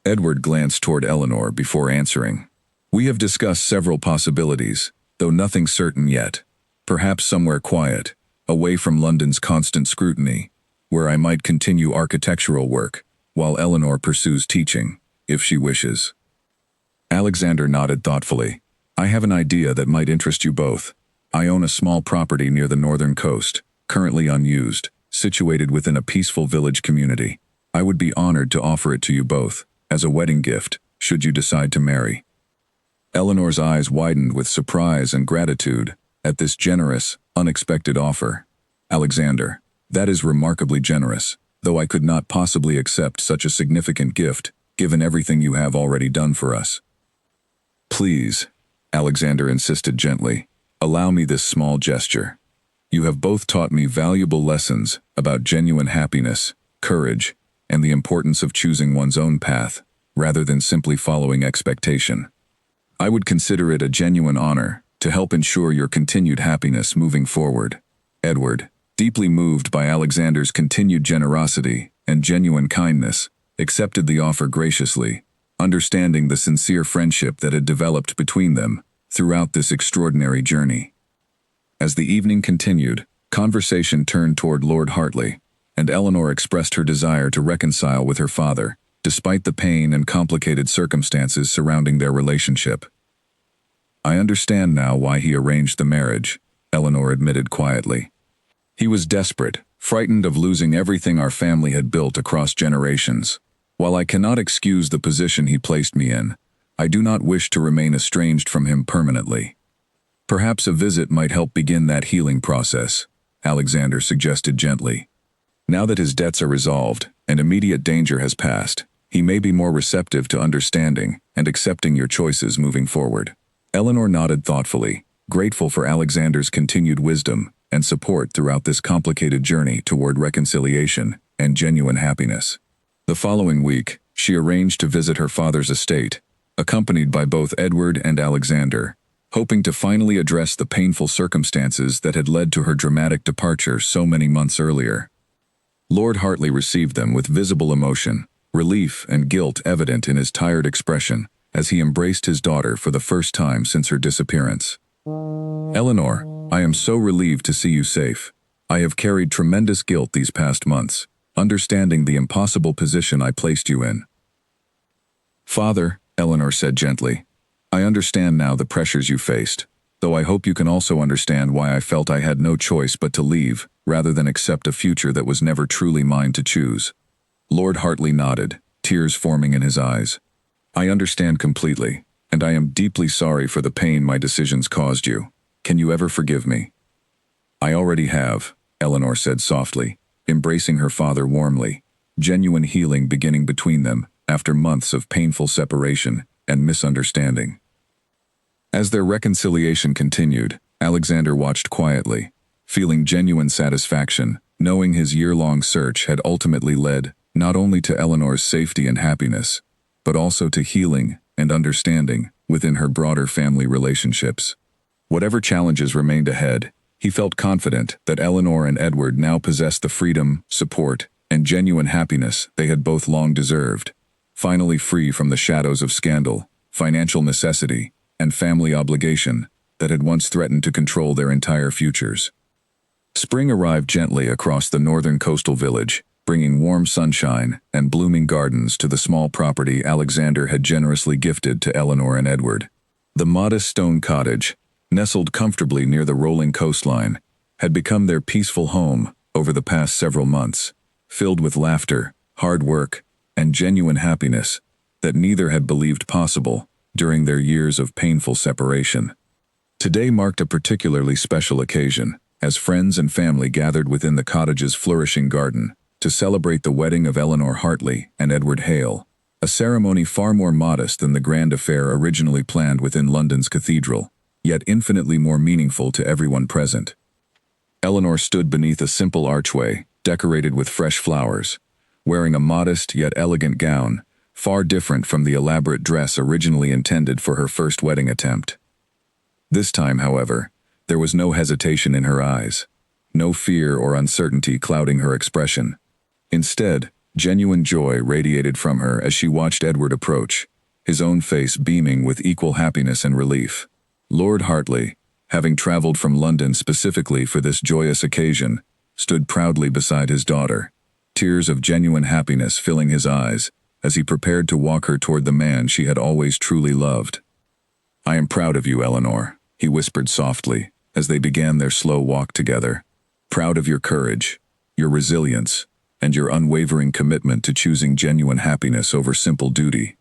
A: Edward glanced toward Eleanor before answering. We have discussed several possibilities, though nothing certain yet. Perhaps somewhere quiet, away from London's constant scrutiny, where I might continue architectural work, while Eleanor pursues teaching, if she wishes. Alexander nodded thoughtfully. I have an idea that might interest you both. I own a small property near the northern coast, currently unused, situated within a peaceful village community. I would be honored to offer it to you both, as a wedding gift, should you decide to marry. Eleanor's eyes widened with surprise and gratitude at this generous, unexpected offer. Alexander, that is remarkably generous, though I could not possibly accept such a significant gift, given everything you have already done for us. Please, Alexander insisted gently. "Allow me this small gesture. You have both taught me valuable lessons about genuine happiness, courage, and the importance of choosing one's own path, rather than simply following expectation. I would consider it a genuine honor to help ensure your continued happiness moving forward." Edward, deeply moved by Alexander's continued generosity and genuine kindness, accepted the offer graciously, understanding the sincere friendship that had developed between them throughout this extraordinary journey. As the evening continued, conversation turned toward Lord Hartley, and Eleanor expressed her desire to reconcile with her father, despite the pain and complicated circumstances surrounding their relationship. "I understand now why he arranged the marriage," Eleanor admitted quietly. "He was desperate, frightened of losing everything our family had built across generations. While I cannot excuse the position he placed me in, I do not wish to remain estranged from him permanently. Perhaps a visit might help begin that healing process," Alexander suggested gently. "Now that his debts are resolved and immediate danger has passed, he may be more receptive to understanding and accepting your choices moving forward." Eleanor nodded thoughtfully, grateful for Alexander's continued wisdom and support throughout this complicated journey toward reconciliation and genuine happiness. The following week, she arranged to visit her father's estate, accompanied by both Edward and Alexander, hoping to finally address the painful circumstances that had led to her dramatic departure so many months earlier. Lord Hartley received them with visible emotion, relief and guilt evident in his tired expression as he embraced his daughter for the first time since her disappearance. "Eleanor, I am so relieved to see you safe. I have carried tremendous guilt these past months, understanding the impossible position I placed you in." "Father," Eleanor said gently, "I understand now the pressures you faced, though I hope you can also understand why I felt I had no choice but to leave, rather than accept a future that was never truly mine to choose." Lord Hartley nodded, tears forming in his eyes. "I understand completely, and I am deeply sorry for the pain my decisions caused you. Can you ever forgive me?" "I already have," Eleanor said softly, embracing her father warmly, genuine healing beginning between them after months of painful separation and misunderstanding. As their reconciliation continued, Alexander watched quietly, feeling genuine satisfaction, knowing his year-long search had ultimately led not only to Eleanor's safety and happiness, but also to healing and understanding within her broader family relationships. Whatever challenges remained ahead, he felt confident that Eleanor and Edward now possessed the freedom, support, and genuine happiness they had both long deserved, finally free from the shadows of scandal, financial necessity, and family obligation that had once threatened to control their entire futures. Spring arrived gently across the northern coastal village, bringing warm sunshine and blooming gardens to the small property Alexander had generously gifted to Eleanor and Edward. The modest stone cottage, nestled comfortably near the rolling coastline, had become their peaceful home over the past several months, filled with laughter, hard work, and genuine happiness that neither had believed possible during their years of painful separation. Today marked a particularly special occasion, as friends and family gathered within the cottage's flourishing garden to celebrate the wedding of Eleanor Hartley and Edward Hale, a ceremony far more modest than the grand affair originally planned within London's cathedral, yet infinitely more meaningful to everyone present. Eleanor stood beneath a simple archway, decorated with fresh flowers, wearing a modest yet elegant gown, far different from the elaborate dress originally intended for her first wedding attempt. This time, however, there was no hesitation in her eyes, no fear or uncertainty clouding her expression. Instead, genuine joy radiated from her as she watched Edward approach, his own face beaming with equal happiness and relief. Lord Hartley, having traveled from London specifically for this joyous occasion, stood proudly beside his daughter, tears of genuine happiness filling his eyes as he prepared to walk her toward the man she had always truly loved. "I am proud of you, Eleanor," he whispered softly as they began their slow walk together. "Proud of your courage, your resilience, and your unwavering commitment to choosing genuine happiness over simple duty."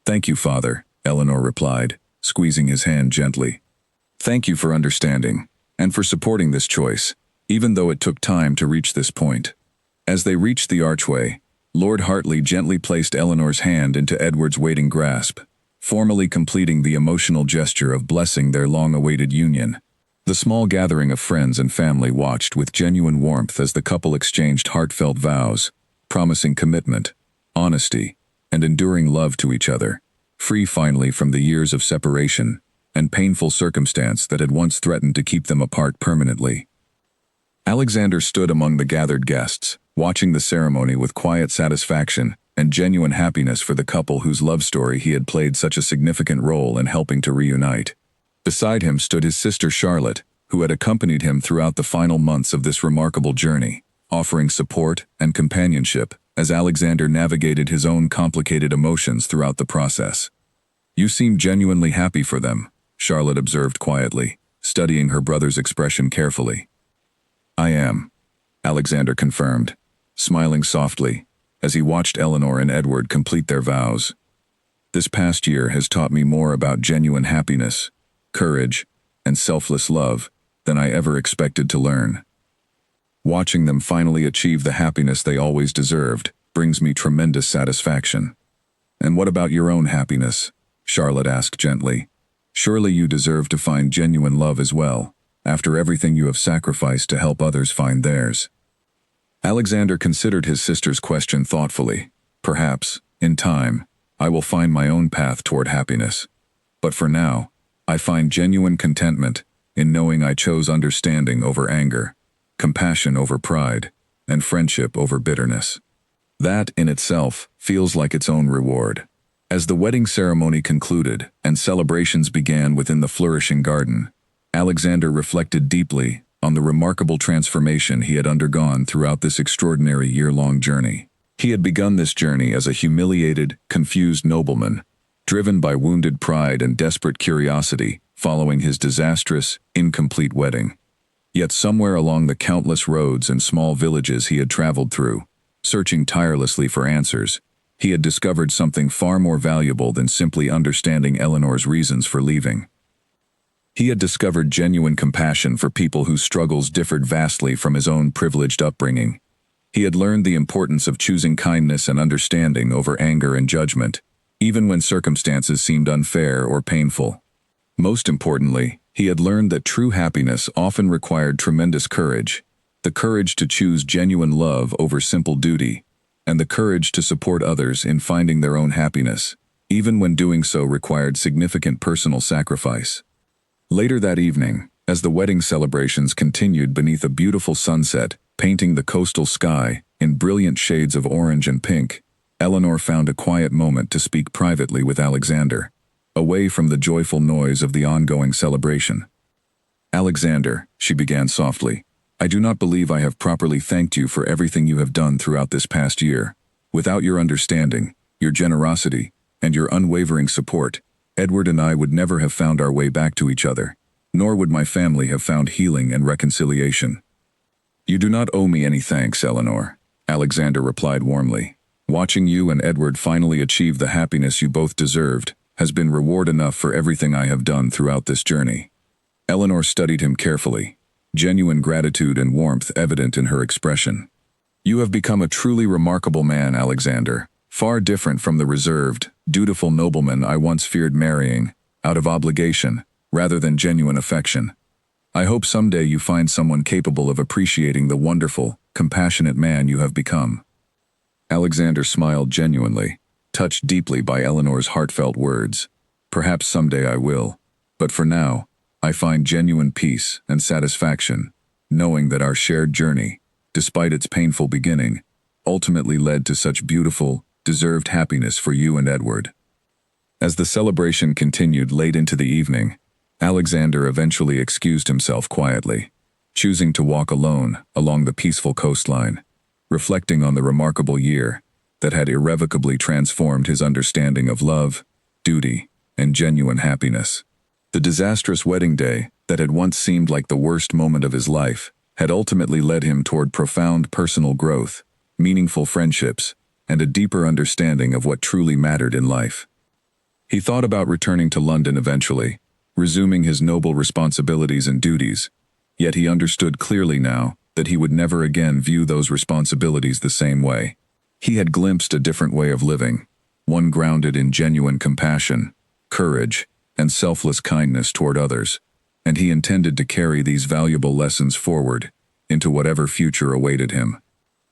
A: "Thank you, Father," Eleanor replied, squeezing his hand gently. "Thank you for understanding, and for supporting this choice, even though it took time to reach this point." As they reached the archway, Lord Hartley gently placed Eleanor's hand into Edward's waiting grasp, formally completing the emotional gesture of blessing their long-awaited union. The small gathering of friends and family watched with genuine warmth as the couple exchanged heartfelt vows, promising commitment, honesty, and enduring love to each other, free finally from the years of separation and painful circumstance that had once threatened to keep them apart permanently. Alexander stood among the gathered guests, watching the ceremony with quiet satisfaction and genuine happiness for the couple whose love story he had played such a significant role in helping to reunite. Beside him stood his sister Charlotte, who had accompanied him throughout the final months of this remarkable journey, offering support and companionship as Alexander navigated his own complicated emotions throughout the process. "You seem genuinely happy for them," Charlotte observed quietly, studying her brother's expression carefully. "I am," Alexander confirmed, smiling softly as he watched Eleanor and Edward complete their vows. "This past year has taught me more about genuine happiness, courage, and selfless love than I ever expected to learn. Watching them finally achieve the happiness they always deserved brings me tremendous satisfaction." "And what about your own happiness?" Charlotte asked gently. "Surely you deserve to find genuine love as well, after everything you have sacrificed to help others find theirs." Alexander considered his sister's question thoughtfully. "Perhaps, in time, I will find my own path toward happiness. But for now, I find genuine contentment in knowing I chose understanding over anger, compassion over pride, and friendship over bitterness. That, in itself, feels like its own reward." As the wedding ceremony concluded and celebrations began within the flourishing garden, Alexander reflected deeply on the remarkable transformation he had undergone throughout this extraordinary year-long journey. He had begun this journey as a humiliated, confused nobleman, driven by wounded pride and desperate curiosity following his disastrous, incomplete wedding. Yet somewhere along the countless roads and small villages he had traveled through, searching tirelessly for answers, he had discovered something far more valuable than simply understanding Eleanor's reasons for leaving. He had discovered genuine compassion for people whose struggles differed vastly from his own privileged upbringing. He had learned the importance of choosing kindness and understanding over anger and judgment, even when circumstances seemed unfair or painful. Most importantly, he had learned that true happiness often required tremendous courage, the courage to choose genuine love over simple duty, and the courage to support others in finding their own happiness, even when doing so required significant personal sacrifice. Later that evening, as the wedding celebrations continued beneath a beautiful sunset, painting the coastal sky in brilliant shades of orange and pink, Eleanor found a quiet moment to speak privately with Alexander, away from the joyful noise of the ongoing celebration. "Alexander," she began softly, "I do not believe I have properly thanked you for everything you have done throughout this past year. Without your understanding, your generosity, and your unwavering support, Edward and I would never have found our way back to each other, nor would my family have found healing and reconciliation." "You do not owe me any thanks, Eleanor," Alexander replied warmly. "Watching you and Edward finally achieve the happiness you both deserved has been reward enough for everything I have done throughout this journey." Eleanor studied him carefully, genuine gratitude and warmth evident in her expression. "You have become a truly remarkable man, Alexander, far different from the reserved, dutiful nobleman I once feared marrying, out of obligation, rather than genuine affection. I hope someday you find someone capable of appreciating the wonderful, compassionate man you have become." Alexander smiled genuinely, touched deeply by Eleanor's heartfelt words. "Perhaps someday I will, but for now, I find genuine peace and satisfaction, knowing that our shared journey, despite its painful beginning, ultimately led to such beautiful, deserved happiness for you and Edward." As the celebration continued late into the evening, Alexander eventually excused himself quietly, choosing to walk alone along the peaceful coastline, reflecting on the remarkable year that had irrevocably transformed his understanding of love, duty, and genuine happiness. The disastrous wedding day that had once seemed like the worst moment of his life had ultimately led him toward profound personal growth, meaningful friendships, and a deeper understanding of what truly mattered in life. He thought about returning to London eventually, resuming his noble responsibilities and duties, yet he understood clearly now that he would never again view those responsibilities the same way. He had glimpsed a different way of living, one grounded in genuine compassion, courage, and selfless kindness toward others, and he intended to carry these valuable lessons forward into whatever future awaited him.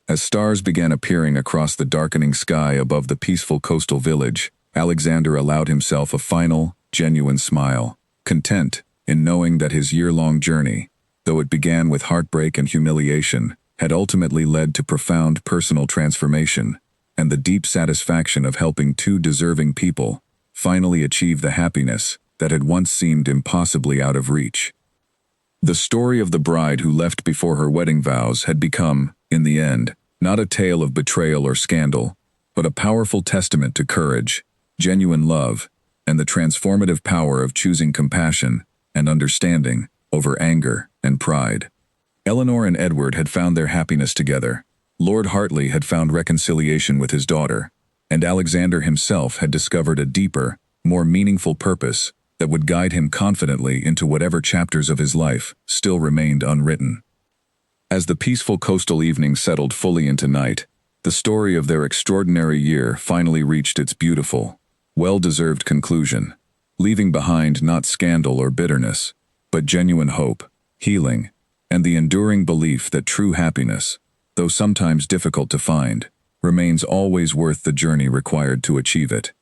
A: As stars began appearing across the darkening sky above the peaceful coastal village, Alexander allowed himself a final, genuine smile, content in knowing that his year-long journey, though it began with heartbreak and humiliation, had ultimately led to profound personal transformation and the deep satisfaction of helping two deserving people finally achieve the happiness that had once seemed impossibly out of reach. The story of the bride who left before her wedding vows had become, in the end, not a tale of betrayal or scandal, but a powerful testament to courage, genuine love, and the transformative power of choosing compassion and understanding over anger and pride. Eleanor and Edward had found their happiness together. Lord Hartley had found reconciliation with his daughter, and Alexander himself had discovered a deeper, more meaningful purpose that would guide him confidently into whatever chapters of his life still remained unwritten. As the peaceful coastal evening settled fully into night, the story of their extraordinary year finally reached its beautiful, well-deserved conclusion, leaving behind not scandal or bitterness, but genuine hope, healing, and the enduring belief that true happiness, though sometimes difficult to find, remains always worth the journey required to achieve it.